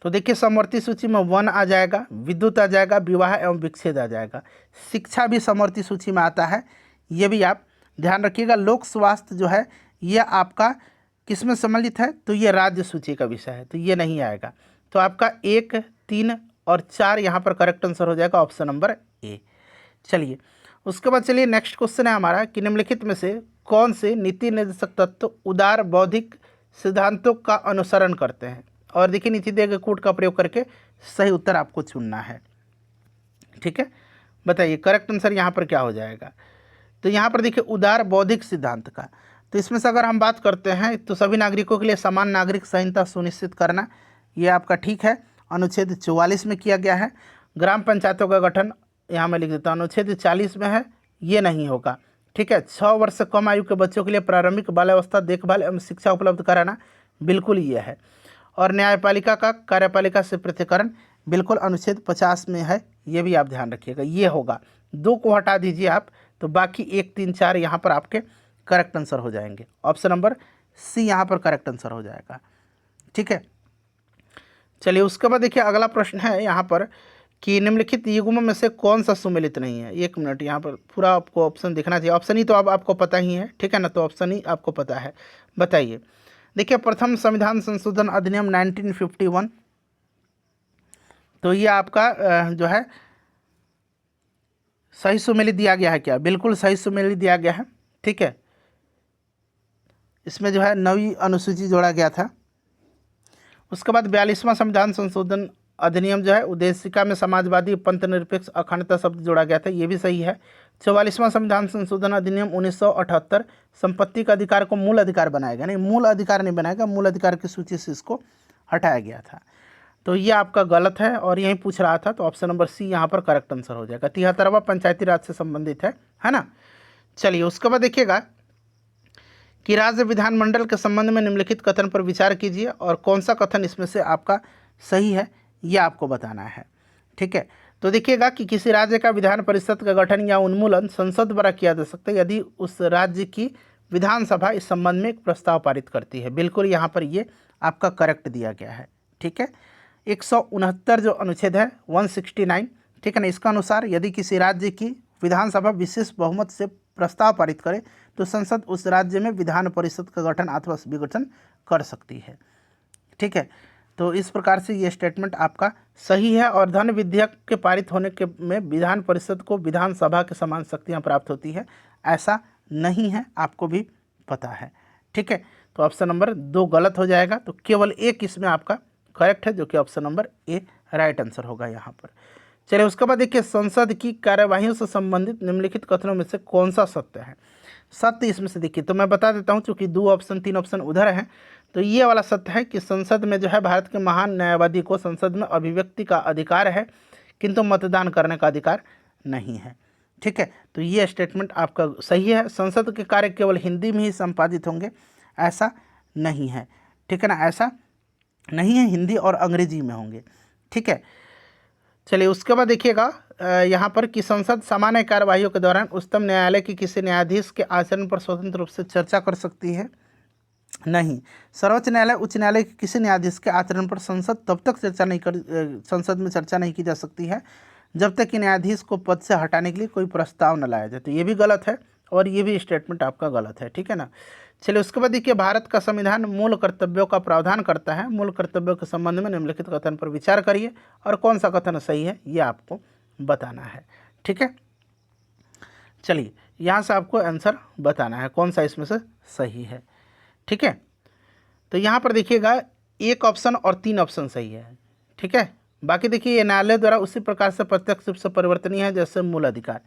तो देखिए, समवर्ती सूची में वन आ जाएगा, विद्युत आ जाएगा, विवाह एवं विच्छेद आ जाएगा, शिक्षा भी समवर्ती सूची में आता है, ये भी आप ध्यान रखिएगा। लोक स्वास्थ्य जो है ये आपका किस में सम्मिलित है, तो ये राज्य सूची का विषय है, तो ये नहीं आएगा। तो आपका 1, 3 और 4 यहाँ पर करेक्ट आंसर हो जाएगा, ऑप्शन नंबर ए। चलिए, उसके बाद चलिए नेक्स्ट क्वेश्चन है हमारा कि निम्नलिखित में से कौन से नीति निर्देशक तत्व उदार बौद्धिक सिद्धांतों का अनुसरण करते हैं। और देखिए, नीति दिए गए कोड का प्रयोग करके सही उत्तर आपको चुनना है। ठीक है, बताइए करेक्ट आंसर यहाँ पर क्या हो जाएगा। तो यहाँ पर देखिए, उदार बौद्धिक सिद्धांत का, तो इसमें से अगर हम बात करते हैं तो सभी नागरिकों के लिए समान नागरिक संहिता सुनिश्चित करना, ये आपका ठीक है, अनुच्छेद 44 में किया गया है। ग्राम पंचायतों का गठन यहाँ मैं लिख देता हूँ, अनुच्छेद 40 में है, ये नहीं होगा। ठीक है, 6 वर्ष से कम आयु के बच्चों के लिए प्रारंभिक बाल्यावस्था देखभाल एवं शिक्षा उपलब्ध कराना, बिल्कुल ये है। और न्यायपालिका का कार्यपालिका से पृथक्करण, बिल्कुल अनुच्छेद 50 में है, ये भी आप ध्यान रखिएगा, ये होगा। 2 को हटा दीजिए आप, तो बाकी 1, 3, 4 यहाँ पर आपके करेक्ट आंसर हो जाएंगे। ऑप्शन नंबर सी यहाँ पर करेक्ट आंसर हो जाएगा। ठीक है, चलिए, उसके बाद देखिए अगला प्रश्न है यहाँ पर कि निम्नलिखित युग्मों में से कौन सा सुमेलित नहीं है। 1 मिनट, यहाँ पर पूरा आपको ऑप्शन दिखना चाहिए। ऑप्शन ही तो अब आपको पता ही है, ठीक है ना, तो ऑप्शन ही आपको पता है। बताइए, देखिए, प्रथम संविधान संशोधन अधिनियम 1951, तो ये आपका जो है सही सुमेलित दिया गया है क्या, बिल्कुल सही सुमेलित दिया गया है। ठीक है, इसमें जो है 9वीं अनुसूची जोड़ा गया था। उसके बाद 42वां संविधान संशोधन अधिनियम जो है उद्देशिका में समाजवादी पंथ निरपेक्ष अखंडता शब्द जोड़ा गया था, ये भी सही है। 44वां संविधान संशोधन अधिनियम 1978 संपत्ति का अधिकार को मूल अधिकार बनाएगा, नहीं, मूल अधिकार नहीं बनाएगा, मूल अधिकार की सूची से इसको हटाया गया था, तो ये आपका गलत है और यही पूछ रहा था, तो ऑप्शन नंबर सी यहाँ पर करेक्ट आंसर हो जाएगा। 73वां पंचायती राज से संबंधित है ना। चलिए, उसके बाद देखिएगा कि राज्य विधानमंडल के संबंध में निम्नलिखित कथन पर विचार कीजिए और कौन सा कथन इसमें से आपका सही है, ये आपको बताना है। ठीक है, तो देखिएगा कि किसी राज्य का विधान परिषद का गठन या उन्मूलन संसद द्वारा किया जा सकता है यदि उस राज्य की विधानसभा इस संबंध में एक प्रस्ताव पारित करती है, बिल्कुल यहाँ पर ये आपका करेक्ट दिया गया है। ठीक है, 169 जो अनुच्छेद है 169, ठीक है ना, इसका अनुसार यदि किसी राज्य की विधानसभा विशेष बहुमत से प्रस्ताव पारित करे तो संसद उस राज्य में विधान परिषद का गठन अथवा विघटन कर सकती है। ठीक है, तो इस प्रकार से ये स्टेटमेंट आपका सही है और धन विधेयक के पारित होने के में विधान परिषद को विधानसभा के समान शक्तियाँ प्राप्त होती है, ऐसा नहीं है, आपको भी पता है। ठीक है, तो ऑप्शन नंबर 2 गलत हो जाएगा, तो केवल 1 इसमें आपका करेक्ट है, जो कि option number A right answer होगा यहाँ पर। चलिए, उसके बाद देखिए, संसद की कार्यवाहियों से संबंधित निम्नलिखित कथनों में से कौन सा सत्य है। सत्य इसमें से देखिए, तो मैं बता देता हूँ, चूँकि 2 ऑप्शन 3 ऑप्शन उधर हैं, तो ये वाला सत्य है कि संसद में जो है भारत के महान न्यायवादी को संसद में अभिव्यक्ति का अधिकार है किंतु मतदान करने का अधिकार नहीं है। ठीक है, तो ये स्टेटमेंट आपका सही है। संसद के कार्य केवल हिंदी में ही संपादित होंगे, ऐसा नहीं है। ठीक है ना, ऐसा नहीं है, हिंदी और अंग्रेजी में होंगे। ठीक है, चलिए, उसके बाद देखिएगा यहाँ पर कि संसद सामान्य कार्यवाहियों के दौरान उच्चतम न्यायालय के किसी न्यायाधीश के आचरण पर स्वतंत्र रूप से चर्चा कर सकती है, नहीं। सर्वोच्च न्यायालय उच्च न्यायालय के किसी न्यायाधीश के आचरण पर संसद में चर्चा नहीं की जा सकती है जब तक कि न्यायाधीश को पद से हटाने के लिए कोई प्रस्ताव न लाया जाए। तो ये भी गलत है और ये भी स्टेटमेंट आपका गलत है, ठीक है ना। चलिए उसके बाद देखिए, भारत का संविधान मूल कर्तव्यों का प्रावधान करता है। मूल कर्तव्यों के संबंध में निम्नलिखित कथन पर विचार करिए और कौन सा कथन सही है ये आपको बताना है, ठीक है। चलिए यहाँ से आपको आंसर बताना है कौन सा इसमें से सही है, ठीक है। तो यहाँ पर देखिएगा 1 ऑप्शन और 3 ऑप्शन सही है, ठीक है। बाकी देखिए, ये न्यायालय द्वारा उसी प्रकार से प्रत्यक्ष रूप से परिवर्तनीय है जैसे मूल अधिकार,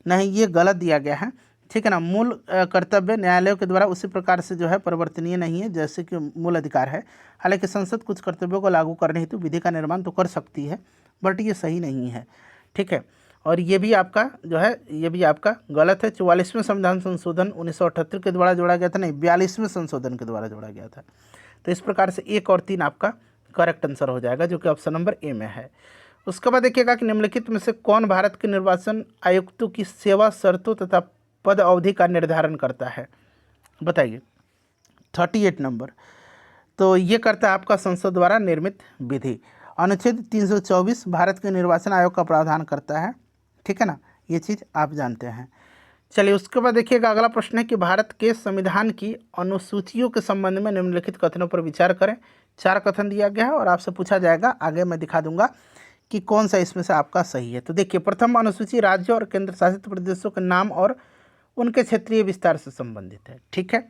नहीं ये गलत दिया गया है, ठीक है ना। मूल कर्तव्य न्यायालयों के द्वारा उसी प्रकार से जो है परिवर्तनीय नहीं है जैसे कि मूल अधिकार है। हालांकि संसद कुछ कर्तव्यों को लागू करने हेतु विधि का निर्माण तो कर सकती है, बट ये सही नहीं है, ठीक है। और ये भी आपका जो है ये भी आपका गलत है। 44वें संविधान संशोधन 1978 के द्वारा जोड़ा गया था, नहीं 42वें संशोधन के द्वारा जोड़ा गया था। तो इस प्रकार से 1 और 3 आपका करेक्ट आंसर हो जाएगा, जो कि ऑप्शन नंबर ए में है। उसके बाद देखिएगा कि निम्नलिखित में से कौन भारत के निर्वाचन आयुक्तों की सेवा शर्तों तथा पद अवधि का निर्धारण करता है, बताइए। 38 नंबर, तो ये करता है आपका संसद द्वारा निर्मित विधि। अनुच्छेद 324 भारत के निर्वाचन आयोग का प्रावधान करता है, ठीक है ना, ये चीज़ आप जानते हैं। चलिए उसके बाद देखिएगा, अगला प्रश्न है कि भारत के संविधान की अनुसूचियों के संबंध में निम्नलिखित कथनों पर विचार करें। 4 कथन दिया गया है और आपसे पूछा जाएगा, आगे मैं दिखा दूंगा कि कौन सा इसमें से आपका सही है। तो देखिए, प्रथम अनुसूची राज्य और केंद्र शासित प्रदेशों के नाम और उनके क्षेत्रीय विस्तार से संबंधित है, ठीक है।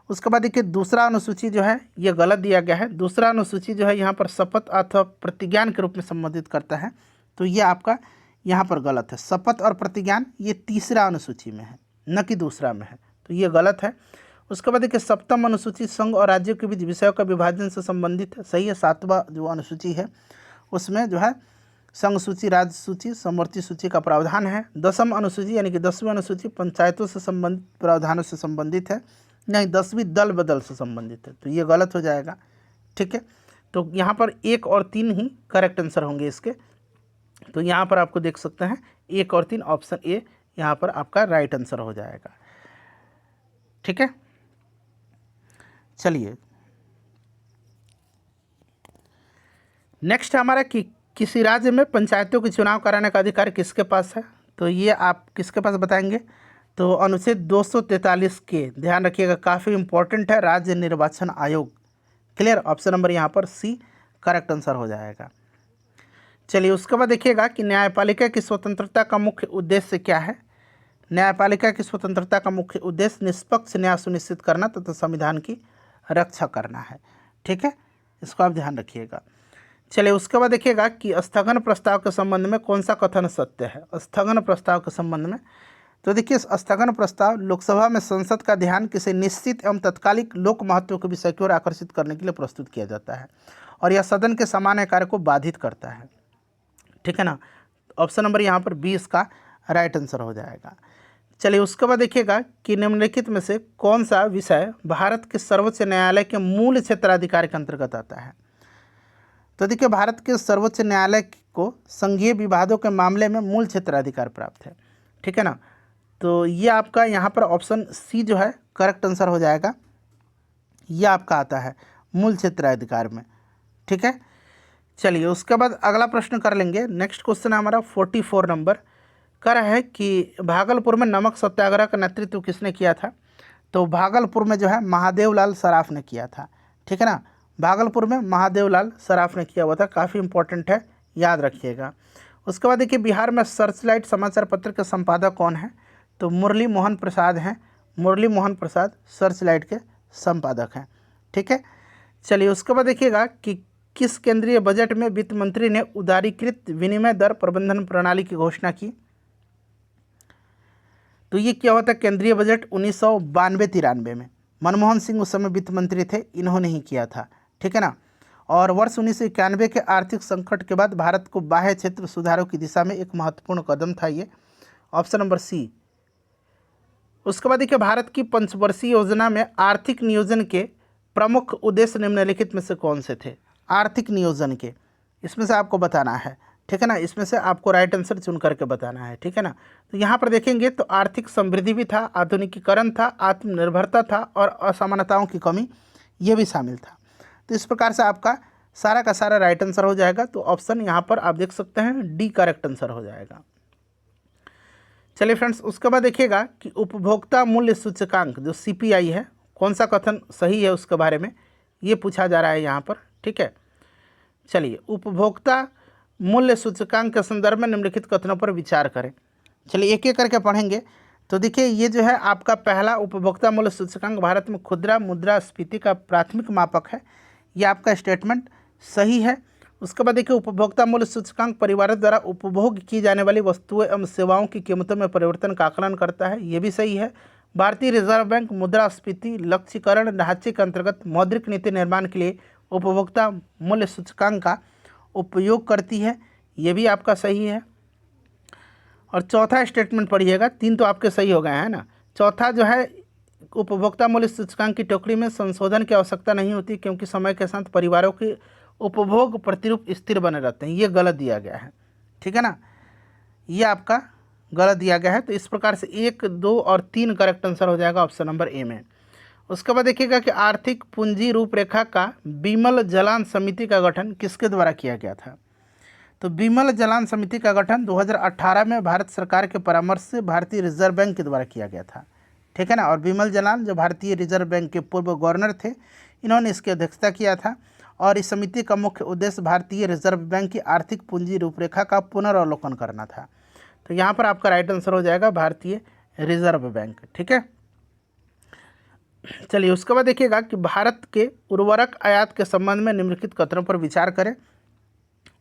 उसके बाद देखिए, दूसरा अनुसूची जो है ये गलत दिया गया है। दूसरा अनुसूची जो है यहाँ पर शपथ अथवा प्रतिज्ञान के रूप में संबोधित करता है, तो ये आपका यहाँ पर गलत है। शपथ और प्रतिज्ञान ये तीसरा अनुसूची में है, न कि दूसरा में है, तो ये गलत है। उसके बाद देखिए, सप्तम अनुसूची संघ और राज्यों के बीच विषयों का विभाजन से संबंधित है, सही है। 7वां जो अनुसूची है उसमें जो है संघ सूची, राज्य सूची, समवर्ती सूची का प्रावधान है। 10वीं अनुसूची यानी कि 10वीं अनुसूची पंचायतों से संबंधित प्रावधानों से संबंधित है, नहीं 10वीं दल बदल से संबंधित है, तो ये गलत हो जाएगा, ठीक है। तो यहाँ पर 1 और 3 ही करेक्ट आंसर होंगे इसके। तो यहाँ पर आपको देख सकते हैं 1 और 3 ऑप्शन ए यहाँ पर आपका राइट आंसर हो जाएगा, ठीक है। चलिए नेक्स्ट हमारा कि किसी राज्य में पंचायतों के चुनाव कराने का अधिकार किसके पास है, तो ये आप किसके पास बताएंगे। तो अनुच्छेद 243 के, ध्यान रखिएगा काफ़ी इंपॉर्टेंट है, राज्य निर्वाचन आयोग। क्लियर, ऑप्शन नंबर यहाँ पर सी करेक्ट आंसर हो जाएगा। चलिए उसके बाद देखिएगा कि न्यायपालिका की स्वतंत्रता का मुख्य उद्देश्य क्या है। न्यायपालिका की स्वतंत्रता का मुख्य उद्देश्य निष्पक्ष न्याय सुनिश्चित करना तथा संविधान की रक्षा करना है, ठीक है, इसको आप ध्यान रखिएगा। चलिए उसके बाद देखिएगा कि स्थगन प्रस्ताव के संबंध में कौन सा कथन सत्य है। स्थगन प्रस्ताव के संबंध में, तो देखिए स्थगन प्रस्ताव लोकसभा में संसद का ध्यान किसी निश्चित एवं तत्कालिक लोक महत्व के विषय की ओर आकर्षित करने के लिए प्रस्तुत किया जाता है और यह सदन के सामान्य कार्य को बाधित करता है, ठीक है ना। ऑप्शन नंबर यहाँ पर 20 का राइट आंसर हो जाएगा। चलिए उसके बाद देखिएगा कि निम्नलिखित में से कौन सा विषय भारत के सर्वोच्च न्यायालय के मूल क्षेत्राधिकार के अंतर्गत आता है। तो देखिए, भारत के सर्वोच्च न्यायालय को संघीय विवादों के मामले में मूल क्षेत्राधिकार प्राप्त है, ठीक है ना। तो ये आपका यहाँ पर ऑप्शन सी जो है करेक्ट आंसर हो जाएगा, ये आपका आता है मूल क्षेत्राधिकार में, ठीक है। चलिए उसके बाद अगला प्रश्न कर लेंगे। नेक्स्ट क्वेश्चन है हमारा 44 नंबर का है कि भागलपुर में नमक सत्याग्रह का नेतृत्व किसने किया था। तो भागलपुर में जो है महादेवलाल सराफ ने किया था, ठीक है ना। भागलपुर में महादेवलाल सराफ ने किया हुआ था, काफ़ी इंपॉर्टेंट है, याद रखिएगा। उसके बाद देखिए, बिहार में सर्चलाइट समाचार पत्र के संपादक कौन है। तो मुरली मोहन प्रसाद हैं, मुरली मोहन प्रसाद सर्चलाइट के संपादक हैं, ठीक है। चलिए उसके बाद देखिएगा कि किस केंद्रीय बजट में वित्त मंत्री ने उदारीकृत विनिमय दर प्रबंधन प्रणाली की घोषणा की। तो ये क्या हुआ था, केंद्रीय बजट 1992-93 में, मनमोहन सिंह उस समय वित्त मंत्री थे, इन्होंने ही किया था, ठीक है ना। और वर्ष 1991 के आर्थिक संकट के बाद भारत को बाह्य क्षेत्र सुधारों की दिशा में एक महत्वपूर्ण कदम था, ये ऑप्शन नंबर सी। उसके बाद देखिए, भारत की पंचवर्षीय योजना में आर्थिक नियोजन के प्रमुख उद्देश्य निम्नलिखित में से कौन से थे। आर्थिक नियोजन के, इसमें से आपको बताना है, ठीक है ना, इसमें से आपको राइट आंसर चुन करके बताना है, ठीक है ना। तो यहाँ पर देखेंगे तो आर्थिक समृद्धि भी था, आधुनिकीकरण था, आत्मनिर्भरता था और असमानताओं की कमी ये भी शामिल था। तो इस प्रकार से आपका सारा का सारा राइट आंसर हो जाएगा। तो ऑप्शन यहाँ पर आप देख सकते हैं डी करेक्ट आंसर हो जाएगा। चलिए फ्रेंड्स, उसके बाद देखिएगा कि उपभोक्ता मूल्य सूचकांक जो CPI है, कौन सा कथन सही है उसके बारे में ये पूछा जा रहा है यहाँ पर। ठीक है, चलिए उपभोक्ता मूल्य सूचकांक के संदर्भ में निम्नलिखित कथनों पर विचार करें। चलिए एक एक करके पढ़ेंगे। तो देखिए ये जो है आपका पहला उपभोक्ता मूल्य सूचकांक भारत में खुदरा मुद्रास्फीति का प्राथमिक मापक है, ये आपका स्टेटमेंट सही है। उसके बाद देखिए उपभोक्ता मूल्य सूचकांक परिवारों द्वारा उपभोग की जाने वाली वस्तुएं एवं सेवाओं की कीमतों में परिवर्तन का आकलन करता है, ये भी सही है। भारतीय रिजर्व बैंक मुद्रास्फीति लक्ष्यीकरण ढांचे के अंतर्गत मौद्रिक नीति निर्माण के लिए उपभोक्ता मूल्य सूचकांक का उपयोग करती है, ये भी आपका सही है। और चौथा स्टेटमेंट पढ़िएगा, 3 तो आपके सही हो गए हैं ना। चौथा जो है उपभोक्ता मूल्य सूचकांक की टोकरी में संशोधन की आवश्यकता नहीं होती क्योंकि समय के साथ परिवारों के उपभोग प्रतिरूप स्थिर बने रहते हैं, ये गलत दिया गया है। ठीक है ना, ये आपका गलत दिया गया है। तो इस प्रकार से 1, 2 और 3 करेक्ट आंसर हो जाएगा ऑप्शन नंबर ए में। उसके बाद देखिएगा कि आर्थिक पूंजी रूपरेखा का बिमल जलान समिति का गठन किसके द्वारा किया गया था। तो बिमल जलान समिति का गठन 2018 में भारत सरकार के परामर्श से भारतीय रिजर्व बैंक के द्वारा किया गया था। ठीक है ना, और बिमल जलान जो भारतीय रिजर्व बैंक के पूर्व गवर्नर थे, इन्होंने इसकी अध्यक्षता किया था। और इस समिति का मुख्य उद्देश्य भारतीय रिजर्व बैंक की आर्थिक पूंजी रूपरेखा का पुनर्वलोकन करना था। तो यहाँ पर आपका राइट आंसर हो जाएगा भारतीय रिजर्व बैंक। ठीक है, चलिए उसके बाद देखिएगा कि भारत के उर्वरक आयात के संबंध में निम्नलिखित कथनों पर विचार करें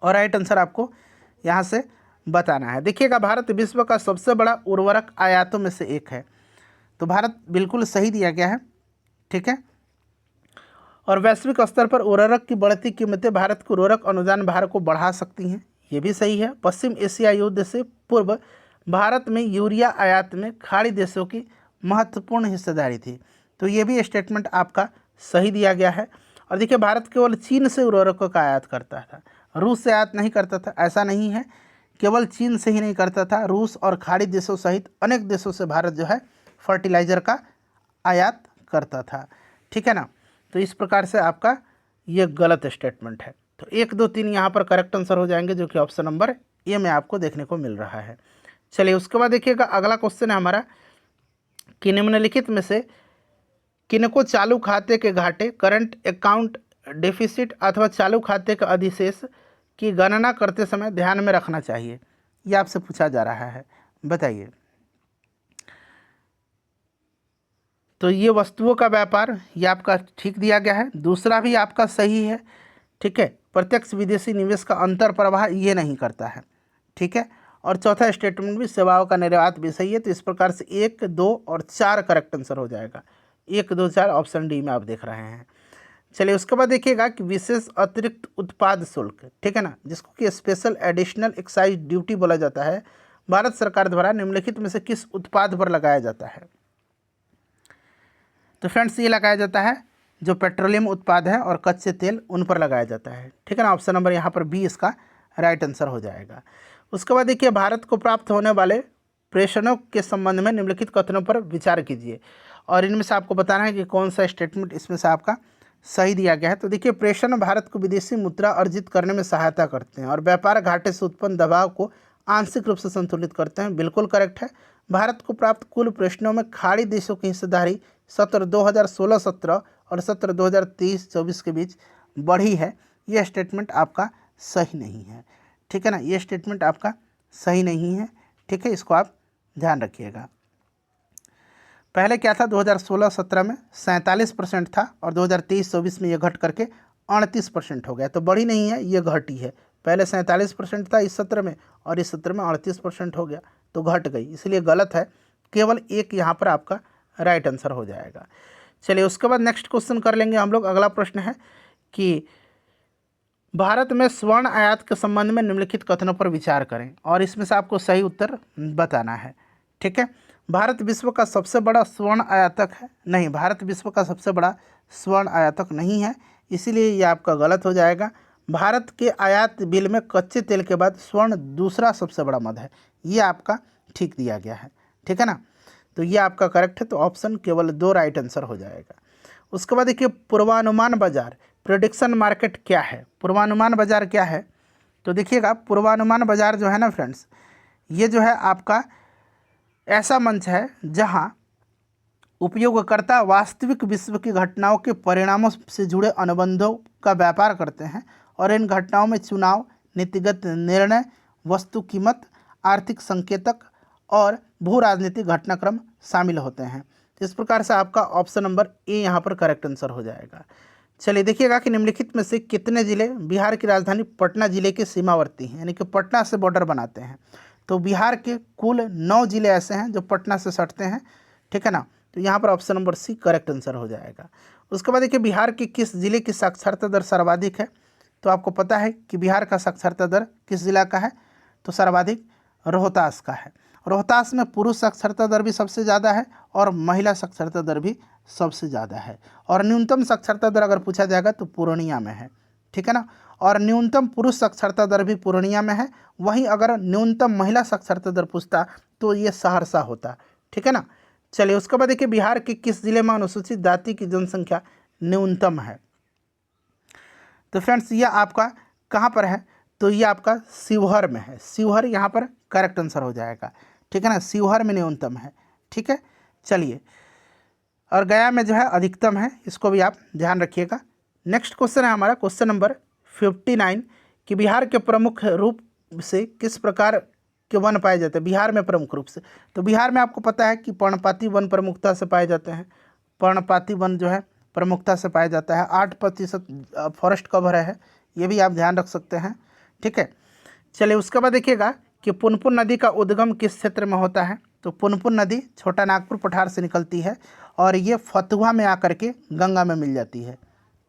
और राइट आंसर आपको यहाँ से बताना है। देखिएगा भारत विश्व का सबसे बड़ा उर्वरक आयातों में से एक है, तो भारत बिल्कुल सही दिया गया है। ठीक है, और वैश्विक स्तर पर उर्वरक की बढ़ती कीमतें भारत के उर्वरक अनुदान भार को बढ़ा सकती हैं, ये भी सही है। पश्चिम एशिया युद्ध से पूर्व भारत में यूरिया आयात में खाड़ी देशों की महत्वपूर्ण हिस्सेदारी थी, तो ये भी स्टेटमेंट आपका सही दिया गया है। और देखिए भारत केवल चीन से उर्वरकों का आयात करता था, रूस से आयात नहीं करता था, ऐसा नहीं है, केवल चीन से ही नहीं करता था, रूस और खाड़ी देशों सहित अनेक देशों से भारत जो है फर्टिलाइज़र का आयात करता था। ठीक है ना, तो इस प्रकार से आपका ये गलत स्टेटमेंट है। तो 1, 2, 3 यहाँ पर करेक्ट आंसर हो जाएंगे, जो कि ऑप्शन नंबर ए में आपको देखने को मिल रहा है। चलिए उसके बाद देखिएगा अगला क्वेश्चन है हमारा कि निम्नलिखित में से किनको चालू खाते के घाटे करंट अकाउंट डेफिसिट अथवा चालू खाते के अधिशेष की गणना करते समय ध्यान में रखना चाहिए, ये आपसे पूछा जा रहा है, बताइए। तो ये वस्तुओं का व्यापार ये आपका ठीक दिया गया है, दूसरा भी आपका सही है। ठीक है, प्रत्यक्ष विदेशी निवेश का अंतर प्रवाह ये नहीं करता है। ठीक है, और चौथा स्टेटमेंट भी सेवाओं का निर्यात भी सही है। तो इस प्रकार से 1, 2 और 4 करेक्ट आंसर हो जाएगा। 1, 2, 4 ऑप्शन डी में आप देख रहे हैं। चलिए उसके बाद देखिएगा कि विशेष अतिरिक्त उत्पाद शुल्क, ठीक है ना, जिसको कि स्पेशल एडिशनल एक्साइज ड्यूटी बोला जाता है, भारत सरकार द्वारा निम्नलिखित में से किस उत्पाद पर लगाया जाता है। तो फ्रेंड्स ये लगाया जाता है जो पेट्रोलियम उत्पाद है और कच्चे तेल, उन पर लगाया जाता है। ठीक है ना, ऑप्शन नंबर यहाँ पर बी इसका राइट आंसर हो जाएगा। उसके बाद देखिए भारत को प्राप्त होने वाले प्रेषणों के संबंध में निम्नलिखित कथनों पर विचार कीजिए और इनमें से आपको बताना है कि कौन सा स्टेटमेंट इसमें से आपका सही दिया गया है। तो देखिए प्रेषण भारत को विदेशी मुद्रा अर्जित करने में सहायता करते हैं और व्यापार घाटे से उत्पन्न दबाव को आंशिक रूप से संतुलित करते हैं, बिल्कुल करेक्ट है। भारत को प्राप्त कुल प्रेषणों में खाड़ी देशों की हिस्सेदारी सत्र 2016-17 और सत्र 2023-24 के बीच बढ़ी है, यह स्टेटमेंट आपका सही नहीं है। ठीक है ना, ये स्टेटमेंट आपका सही नहीं है। ठीक है, इसको आप ध्यान रखिएगा। पहले क्या था, 2016-17 में 47% था और 2023-24 में ये घट करके 38% हो गया, तो बढ़ी नहीं है, ये घटी है। पहले 47% था इस सत्र में और इस सत्र में 38% हो गया, तो घट गई, इसलिए गलत है। केवल एक यहाँ पर आपका राइट आंसर हो जाएगा। चलिए उसके बाद नेक्स्ट क्वेश्चन कर लेंगे हम लोग। अगला प्रश्न है कि भारत में स्वर्ण आयात के संबंध में निम्नलिखित कथनों पर विचार करें और इसमें से आपको सही उत्तर बताना है। ठीक है, भारत विश्व का सबसे बड़ा स्वर्ण आयातक है, नहीं, भारत विश्व का सबसे बड़ा स्वर्ण आयातक नहीं है, इसीलिए ये आपका गलत हो जाएगा। भारत के आयात बिल में कच्चे तेल के बाद स्वर्ण दूसरा सबसे बड़ा मद है, ये आपका ठीक दिया गया है। ठीक है ना, तो ये आपका करेक्ट है, तो ऑप्शन केवल 2 राइट आंसर हो जाएगा। उसके बाद देखिए पूर्वानुमान बाजार, प्रेडिक्शन मार्केट क्या है, पूर्वानुमान बाजार क्या है। तो देखिएगा पूर्वानुमान बाजार जो है ना फ्रेंड्स, ये जो है आपका ऐसा मंच है जहां उपयोगकर्ता वास्तविक विश्व की घटनाओं के परिणामों से जुड़े अनुबंधों का व्यापार करते हैं और इन घटनाओं में चुनाव, नीतिगत निर्णय, वस्तु कीमत, आर्थिक संकेतक और भू राजनीतिक घटनाक्रम शामिल होते हैं। तो इस प्रकार से आपका ऑप्शन नंबर ए यहाँ पर करेक्ट आंसर हो जाएगा। चलिए देखिएगा कि निम्नलिखित में से कितने जिले बिहार की राजधानी पटना जिले के सीमावर्ती हैं, यानी कि पटना से बॉर्डर बनाते हैं। तो बिहार के कुल 9 जिले ऐसे हैं जो पटना से सटते हैं, ठीक है ना। तो यहाँ पर option number C correct answer हो जाएगा। उसके बाद देखिए बिहार के किस जिले की साक्षरता दर सर्वाधिक है। तो आपको पता है कि बिहार का साक्षरता दर किस जिला का है, तो सर्वाधिक रोहतास का है। रोहतास में पुरुष साक्षरता दर भी सबसे ज़्यादा है और महिला साक्षरता दर भी सबसे ज़्यादा है। और न्यूनतम साक्षरता दर अगर पूछा जाएगा तो पूर्णिया में है, ठीक है ना। और न्यूनतम पुरुष साक्षरता दर भी पूर्णिया में है। वहीं अगर न्यूनतम महिला साक्षरता दर पूछता तो ये सहरसा होता, ठीक है ना। चलिए उसके बाद देखिए बिहार के किस जिले में अनुसूचित जाति की जनसंख्या न्यूनतम है। तो फ्रेंड्स ये आपका कहाँ पर है, तो ये आपका शिवहर में है। शिवहर यहाँ पर करेक्ट आंसर हो जाएगा, ठीक है ना। शिवहर में न्यूनतम है, ठीक है। चलिए और गया में जो है अधिकतम है, इसको भी आप ध्यान रखिएगा। नेक्स्ट क्वेश्चन है हमारा क्वेश्चन नंबर 59 कि बिहार के प्रमुख रूप से किस प्रकार के वन पाए जाते हैं बिहार में प्रमुख रूप से। तो बिहार में आपको पता है कि पर्णपाती वन प्रमुखता से पाए जाते हैं। पर्णपाती वन जो है प्रमुखता से पाया जाता है। 8% फॉरेस्ट कवर है, ये भी आप ध्यान रख सकते हैं, ठीक है। चलिए उसके बाद देखिएगा कि पुनपुन नदी का उद्गम किस क्षेत्र में होता है। तो पुनपुन नदी छोटा नागपुर पठार से निकलती है और ये फतुहा में आकर के गंगा में मिल जाती है,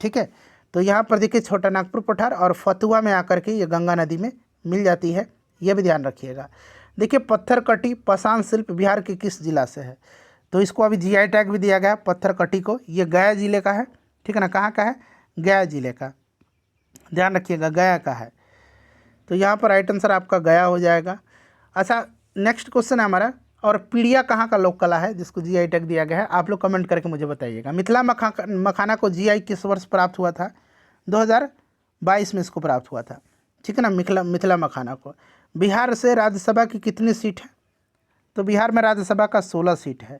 ठीक है। तो यहाँ पर देखिए छोटा नागपुर पठार और फतुहा में आकर के ये गंगा नदी में मिल जाती है, ये भी ध्यान रखिएगा। देखिए पत्थरकटी पाषाण शिल्प बिहार के किस जिला से है। तो इसको अभी जीआई टैग भी दिया गया पत्थरकटी को, ये गया जिले का है, ठीक है ना। कहाँ का है, गया जिले का, ध्यान रखिएगा गया का है। तो यहाँ पर राइट आंसर आपका गया हो जाएगा। अच्छा नेक्स्ट क्वेश्चन है हमारा, और पीड़िया कहाँ का लोक कला है जिसको जीआई टैग दिया गया है, आप लोग कमेंट करके मुझे बताइएगा। मिथिला मखाना को जीआई किस वर्ष प्राप्त हुआ था। 2022 में इसको प्राप्त हुआ था, ठीक है ना। मिथिला मखाना को। बिहार से राज्यसभा की कितनी सीट है। तो बिहार में राज्यसभा का 16 सीट है,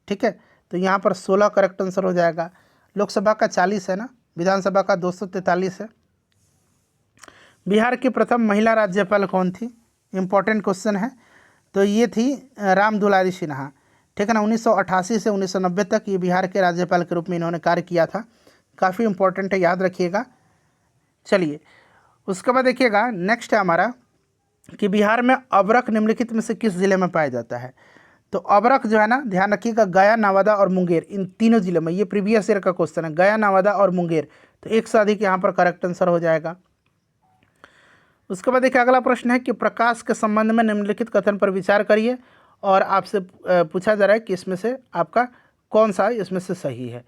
ठीक है। तो यहाँ पर 16 करेक्ट आंसर हो जाएगा। लोकसभा का 40 है ना, विधानसभा का 243 है। बिहार की प्रथम महिला राज्यपाल कौन थी, इम्पोर्टेंट क्वेश्चन है। तो ये थी राम दुलारी सिन्हा, ठीक है ना। 1988 से 1990 तक ये बिहार के राज्यपाल के रूप में इन्होंने कार्य किया था, काफ़ी इंपॉर्टेंट है, याद रखिएगा। चलिए उसके बाद देखिएगा नेक्स्ट है हमारा कि बिहार में अबरख निम्नलिखित में से किस जिले में पाया जाता है। तो अबरख जो है ना, ध्यान रखिएगा गया, नवादा और मुंगेर, इन तीनों जिलों में, ये प्रीवियस ईयर का क्वेश्चन है, गया, नवादा और मुंगेर। तो एक से अधिक यहाँ पर करेक्ट आंसर हो जाएगा। उसके बाद देखिए अगला प्रश्न है कि प्रकाश के संबंध में निम्नलिखित कथन पर विचार करिए और आपसे पूछा जा रहा है कि इसमें से आपका कौन सा इसमें से सही है,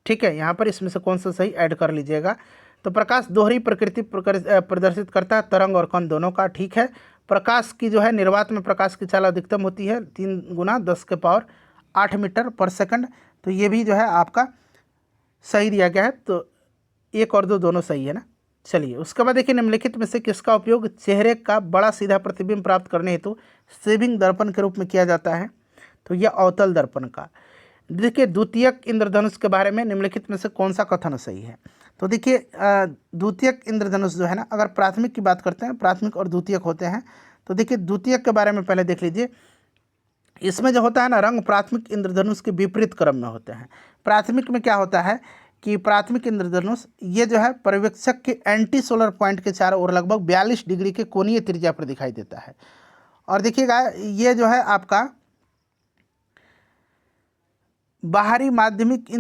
ठीक है। यहाँ पर इसमें से कौन सा सही ऐड कर लीजिएगा। तो प्रकाश दोहरी प्रकृति प्रदर्शित करता है, तरंग और कण दोनों का, ठीक है। प्रकाश की जो है निर्वात में प्रकाश की चाल अधिकतम होती है 3 × 10⁸ मीटर पर सेकंड। तो ये भी जो है आपका सही दिया गया है। तो 1 और 2 दोनों सही है ना। चलिए उसके बाद देखिए निम्नलिखित में से किसका उपयोग चेहरे का बड़ा सीधा प्रतिबिंब प्राप्त करने हेतु सेविंग दर्पण के रूप में किया जाता है। तो यह अवतल दर्पण का। देखिए द्वितीयक इंद्रधनुष के बारे में निम्नलिखित में से कौन सा कथन सही है। तो देखिए द्वितीयक इंद्रधनुष जो है ना, अगर प्राथमिक की बात करते हैं, प्राथमिक और द्वितीयक होते हैं। तो देखिए द्वितीयक के बारे में पहले देख लीजिए। इसमें जो होता है ना, रंग प्राथमिक इंद्रधनुष के विपरीत क्रम में होते हैं। प्राथमिक में क्या होता है कि प्राथमिक इंद्रधनुष ये जो है पर्यवेक्षक के एंटी सोलर पॉइंट के चारों ओर लगभग 42 डिग्री के कोणीय त्रिज्या पर दिखाई देता है। और देखिएगा ये जो है आपका बाहरी माध्यमिक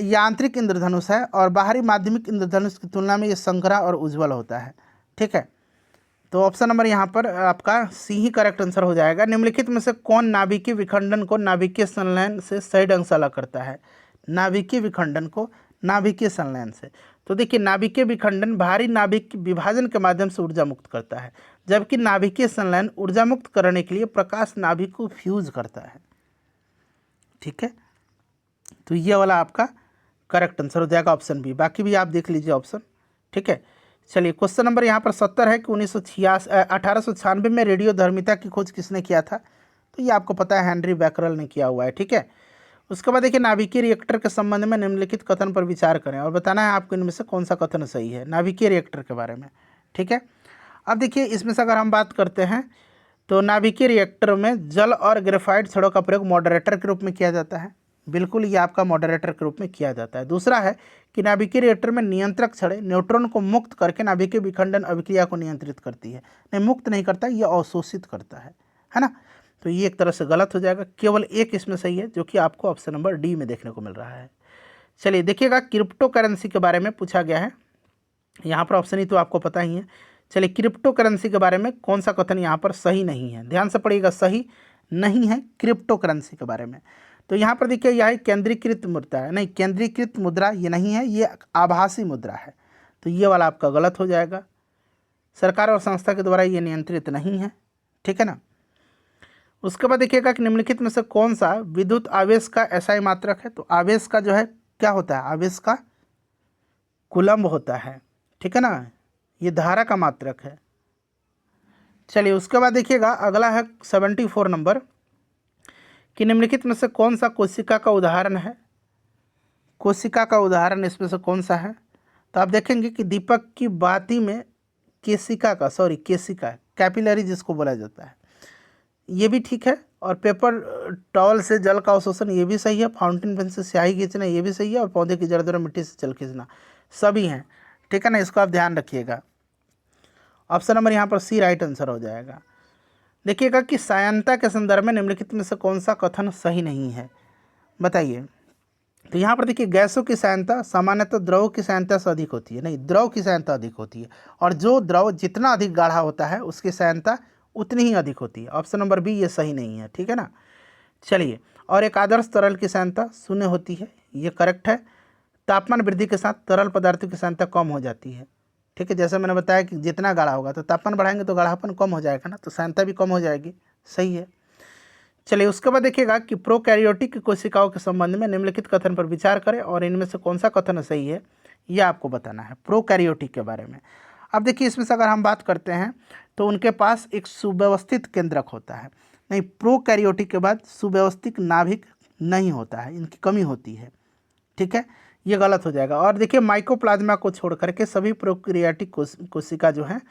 यांत्रिक इंद्रधनुष है और बाहरी माध्यमिक इंद्रधनुष की तुलना में ये संकरा और उज्ज्वल होता है, ठीक है। तो ऑप्शन नंबर यहाँ पर आपका सी ही करेक्ट आंसर हो जाएगा। निम्नलिखित में से कौन नाभिकीय विखंडन को नाभिकीय संलयन से सही ढंग से अलग करता है। नाभिकीय विखंडन को नाभिकीय संलयन से। तो देखिए नाभिकीय विखंडन बाहरी नाभिक विभाजन के माध्यम से ऊर्जा मुक्त करता है, जबकि नाभिकीय संलयन ऊर्जा मुक्त करने के लिए प्रकाश नाभिक को फ्यूज करता है, ठीक है। तो ये वाला आपका करेक्ट आंसर हो जाएगा ऑप्शन बी। बाकी भी आप देख लीजिए ऑप्शन, ठीक है। चलिए क्वेश्चन नंबर यहाँ पर 70 है कि 1896 में रेडियोधर्मिता की खोज किसने किया था? तो ये आपको पता है हेनरी बैकरल ने किया हुआ है, ठीक है। उसके बाद देखिए नाभिकीय रिएक्टर के संबंध में निम्नलिखित कथन पर विचार करें और बताना है आपको इनमें से कौन सा कथन सही है नाभिकीय रिएक्टर के बारे में, ठीक है। अब देखिए इसमें से अगर हम बात करते हैं तो नाभिकीय रिएक्टर में जल और ग्रेफाइट छड़ों का प्रयोग मॉडरेटर के रूप में किया जाता है, बिल्कुल ये आपका मॉडरेटर के रूप में किया जाता है। दूसरा है कि नाभिकीय रिएक्टर में नियंत्रक छड़ें न्यूट्रॉन को मुक्त करके नाभिकीय विखंडन अभिक्रिया को नियंत्रित करती है, नहीं मुक्त नहीं करता, ये अवशोषित करता है ना। तो ये एक तरह से गलत हो जाएगा, केवल एक इसमें सही है जो कि आपको ऑप्शन नंबर डी में देखने को मिल रहा है। चलिए देखिएगा क्रिप्टो करेंसी के बारे में पूछा गया है, यहाँ पर ऑप्शन ही तो आपको पता ही है। चलिए क्रिप्टो करेंसी के बारे में कौन सा कथन यहाँ पर सही नहीं है, ध्यान से पढ़िएगा, सही नहीं है क्रिप्टो करेंसी के बारे में। तो यहाँ पर देखिए यह केंद्रीकृत मुद्रा है, नहीं केंद्रीकृत मुद्रा ये नहीं है, ये आभासी मुद्रा है, तो ये वाला आपका गलत हो जाएगा। सरकार और संस्था के द्वारा ये नियंत्रित नहीं है, ठीक है ना। उसके बाद देखिएगा कि निम्नलिखित में से कौन सा विद्युत आवेश का एसआई मात्रक है? तो आवेश का जो है क्या होता है, आवेश का कूलम्ब होता है, ठीक है ना, ये धारा का मात्रक है। चलिए उसके बाद देखिएगा अगला है 74 नंबर कि निम्नलिखित में से कौन सा कोशिका का उदाहरण है? कोशिका का उदाहरण इसमें से कौन सा है? तो आप देखेंगे कि दीपक की बाती में केशिका कैपिलरी जिसको बोला जाता है, ये भी ठीक है। और पेपर टॉवल से जल का अवशोषण ये भी सही है, फाउंटेन पेन से स्याही खींचना ये भी सही है, और पौधे की जड़ द्वारा मिट्टी से जल खींचना सभी हैं, ठीक है ना, इसको आप ध्यान रखिएगा। ऑप्शन नंबर यहाँ पर सी राइट आंसर हो जाएगा। देखिएगा कि सायनता के संदर्भ में निम्नलिखित में से कौन सा कथन सही नहीं है, बताइए। तो यहाँ पर देखिए गैसों की सायनता सामान्यतः द्रव की सायनता से अधिक होती है, नहीं द्रव की सायनता अधिक होती है, और जो द्रव जितना अधिक गाढ़ा होता है उसकी सायनता उतनी ही अधिक होती है। ऑप्शन नंबर बी ये सही नहीं है, ठीक है ना। चलिए और एक आदर्श तरल की सायनता शून्य होती है, ये करेक्ट है। तापमान वृद्धि के साथ तरल पदार्थों की सायनता कम हो जाती है, ठीक है, जैसे मैंने बताया कि जितना गाढ़ा होगा तो तापमान बढ़ाएंगे तो गाढ़ापन कम हो जाएगा ना, तो सायनता भी कम हो जाएगी, सही है। चलिए उसके बाद देखिएगा कि प्रोकैरियोटिक कोशिकाओं के संबंध में निम्नलिखित कथन पर विचार करें और इनमें से कौन सा कथन सही है यह आपको बताना है प्रोकैरियोटिक के बारे में। अब देखिए इसमें से अगर हम बात करते हैं तो उनके पास एक सुव्यवस्थित केंद्रक होता है, नहीं प्रोकैरियोटिक के बाद सुव्यवस्थित नाभिक नहीं होता है, इनकी कमी होती है, ठीक है, ये गलत हो जाएगा। और देखिए माइकोप्लाज्मा को छोड़ करके सभी प्रोकैरियोटिक कोशिका जो है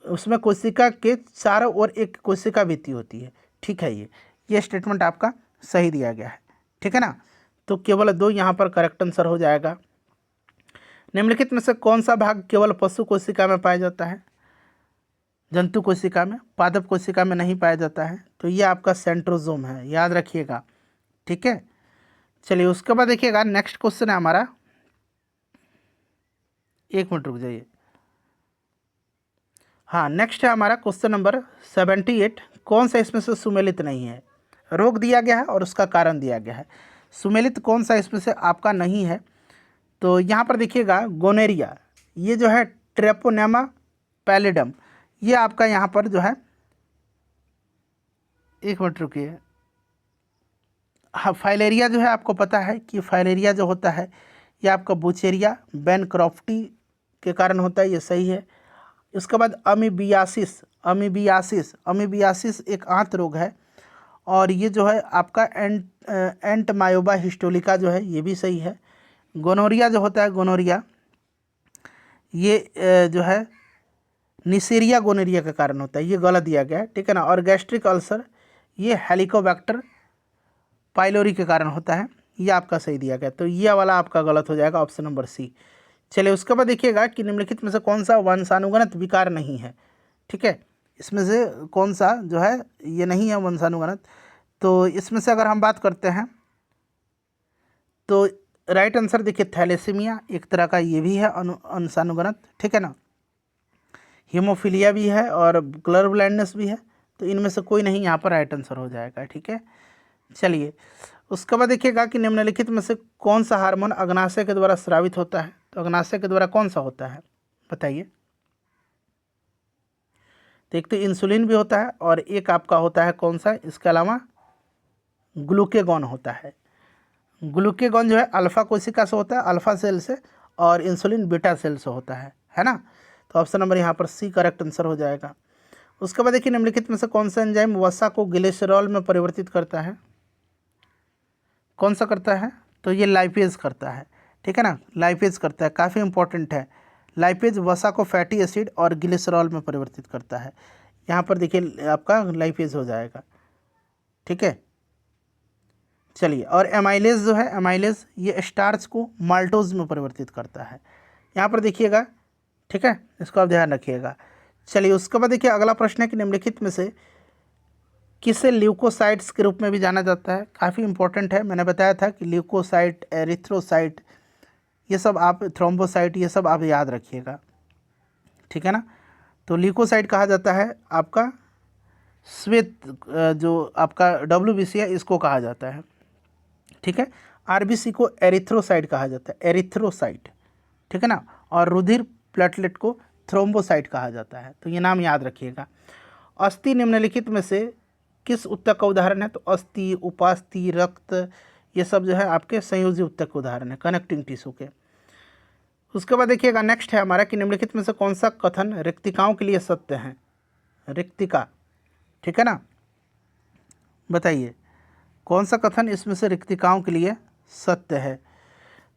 उसमें कोशिका के चारों ओर एक कोशिका भित्ति होती है, ठीक है, ये स्टेटमेंट आपका सही दिया गया है, ठीक है ना। तो केवल 2 यहाँ पर करेक्ट आंसर हो जाएगा। निम्नलिखित में से कौन सा भाग केवल पशु कोशिका में पाया जाता है? जंतु कोशिका में, पादप कोशिका में नहीं पाया जाता है, तो ये आपका सेंट्रोजोम है, याद रखिएगा, ठीक है। चलिए उसके बाद देखिएगा नेक्स्ट क्वेश्चन है हमारा, एक मिनट रुक जाइए, हाँ नेक्स्ट है हमारा क्वेश्चन नंबर 78। कौन सा इसमें से सुमेलित नहीं है? रोग दिया गया है और उसका कारण दिया गया है, सुमेलित कौन सा इसमें से आपका नहीं है? तो यहाँ पर देखिएगा गोनेरिया, ये जो है ट्रेपोनेमा पैलिडम, ये आपका यहाँ पर जो है, एक मिनट रुकिए, हाँ फाइलेरिया जो है आपको पता है कि फाइलेरिया जो होता है ये आपका बुचेरिया बैनक्रॉफ्टी के कारण होता है, ये सही है। उसके बाद अमीबियासिस एक आंत रोग है, और ये जो है आपका एंटमायोबा हिस्टोलिका जो है ये भी सही है। गोनोरिया जो होता है गोनोरिया ये जो है निसेरिया गोनोरिया के कारण होता है, ये गलत दिया गया है, ठीक है ना। और गैस्ट्रिक अल्सर ये हेलिकोबैक्टर पाइलोरी के कारण होता है, ये आपका सही दिया गया, तो ये वाला आपका गलत हो जाएगा, ऑप्शन नंबर सी। चलिए उसके बाद देखिएगा कि निम्नलिखित में से कौन सा वंशानुगणित विकार नहीं है, ठीक है, इसमें से कौन सा जो है ये नहीं है वंशानुगणित। तो इसमें से अगर हम बात करते हैं तो राइट आंसर देखिए थैलेसीमिया एक तरह का ये भी है वंशानुगणित, ठीक है ना। हीमोफीलिया भी है और कलर ब्लाइंडनेस भी है, तो इनमें से कोई नहीं यहाँ पर राइट आंसर हो जाएगा, ठीक है। चलिए उसके बाद देखिएगा कि निम्नलिखित में से कौन सा हार्मोन अग्नाशय के द्वारा स्रावित होता है? तो अग्नाशय के द्वारा कौन सा होता है बताइए। तो एक तो इंसुलिन भी होता है और एक आपका होता है कौन सा, इसके अलावा ग्लूकेगॉन होता है। ग्लूकेगॉन जो है अल्फा कोशिका से होता है, अल्फा सेल से, और इंसुलिन बीटा सेल से होता है ना। तो ऑप्शन नंबर यहाँ पर सी करेक्ट आंसर हो जाएगा। उसके बाद देखिए निम्नलिखित में से कौन सा एंजाइम वसा को ग्लिसरॉल में परिवर्तित करता है? कौन सा करता है? तो ये लाइपेज करता है, ठीक है ना, लाइपेज करता है, काफ़ी इंपॉर्टेंट है। लाइपेज वसा को फैटी एसिड और ग्लिसरॉल में परिवर्तित करता है। यहाँ पर देखिए आपका लाइपेज हो जाएगा, ठीक है। चलिए, और एमाइलेज जो है, एमाइलेज ये स्टार्च को माल्टोज में परिवर्तित करता है। यहाँ पर देखिएगा, ठीक है, इसको आप ध्यान रखिएगा। चलिए, उसके बाद देखिए अगला प्रश्न है कि निम्नलिखित में से किसे ल्यूकोसाइट्स के रूप में भी जाना जाता है? काफ़ी इंपॉर्टेंट है, मैंने बताया था कि ल्यूकोसाइट, एरिथ्रोसाइट, ये सब आप, थ्रोम्बोसाइट, ये सब आप याद रखिएगा, ठीक है ना। तो ल्यूकोसाइट कहा जाता है आपका श्वेत, जो आपका WBC है इसको कहा जाता है, ठीक है। RBC को एरिथ्रोसाइट कहा जाता है, एरिथ्रोसाइट, ठीक है ना। और रुधिर प्लेटलेट को थ्रोम्बोसाइट कहा जाता है। तो ये नाम याद रखिएगा। अस्थि निम्नलिखित में से किस ऊतक का उदाहरण है? तो अस्थि, उपास्थि, रक्त, ये सब जो है आपके संयोजी ऊतक के उदाहरण है, कनेक्टिंग टिश्यू के। उसके बाद देखिएगा नेक्स्ट है हमारा कि निम्नलिखित में से कौन सा कथन रिक्तिकाओं के लिए सत्य है? रिक्तिका, ठीक है ना, बताइए कौन सा कथन इसमें से रिक्तिकाओं के लिए सत्य है?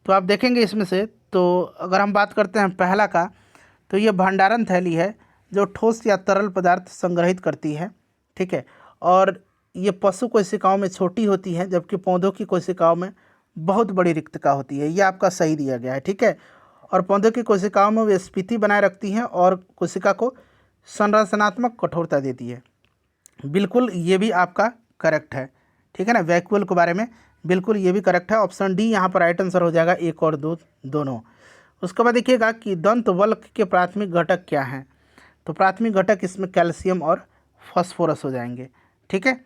तो आप देखेंगे इसमें से, तो अगर हम बात करते हैं पहला का, तो ये भंडारण थैली है जो ठोस या तरल पदार्थ संग्रहित करती है, ठीक है। और ये पशु कोशिकाओं में छोटी होती है, जबकि पौधों की कोशिकाओं में बहुत बड़ी रिक्तिका होती है। ये आपका सही दिया गया है, ठीक है। और पौधों की कोशिकाओं में वे स्फीति बनाए रखती हैं और कोशिका को संरचनात्मक कठोरता देती है। बिल्कुल, ये भी आपका करेक्ट है, ठीक है ना। वैक्यूल के बारे में बिल्कुल ये भी करेक्ट है। ऑप्शन डी यहाँ पर राइट आंसर हो जाएगा, 1 और 2 दोनों। उसके बाद देखिएगा कि दंत वल्क के प्राथमिक घटक क्या हैं? तो प्राथमिक घटक इसमें कैल्शियम और फास्फोरस हो जाएंगे, ठीक है।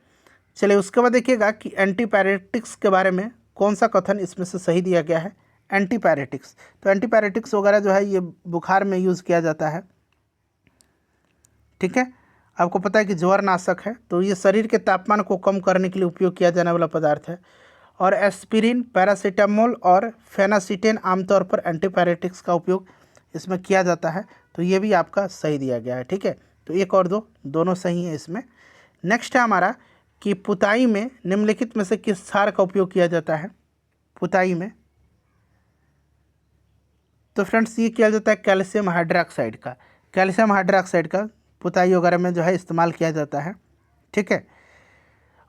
चलिए, उसके बाद देखिएगा कि एंटीपायरेटिक्स के बारे में कौन सा कथन इसमें से सही दिया गया है? एंटीपायरेटिक्स, तो एंटीपायरेटिक्स वगैरह जो है ये बुखार में यूज़ किया जाता है, ठीक है। आपको पता है कि ज्वरनाशक है, तो ये शरीर के तापमान को कम करने के लिए उपयोग किया जाने वाला पदार्थ है। और एस्पिरिन, पैरासीटामोल और फेनासिटेन आमतौर पर एंटीपायरेटिक्स का उपयोग इसमें किया जाता है। तो ये भी आपका सही दिया गया है, ठीक है। तो 1 और 2 दोनों सही है इसमें। नेक्स्ट है हमारा कि पुताई में निम्नलिखित में से किस क्षार का उपयोग किया जाता है? पुताई में, तो फ्रेंड्स ये किया जाता है कैल्शियम हाइड्रोक्साइड का, कैल्शियम हाइड्रोक्साइड का पुताई वगैरह में जो है इस्तेमाल किया जाता है, ठीक है।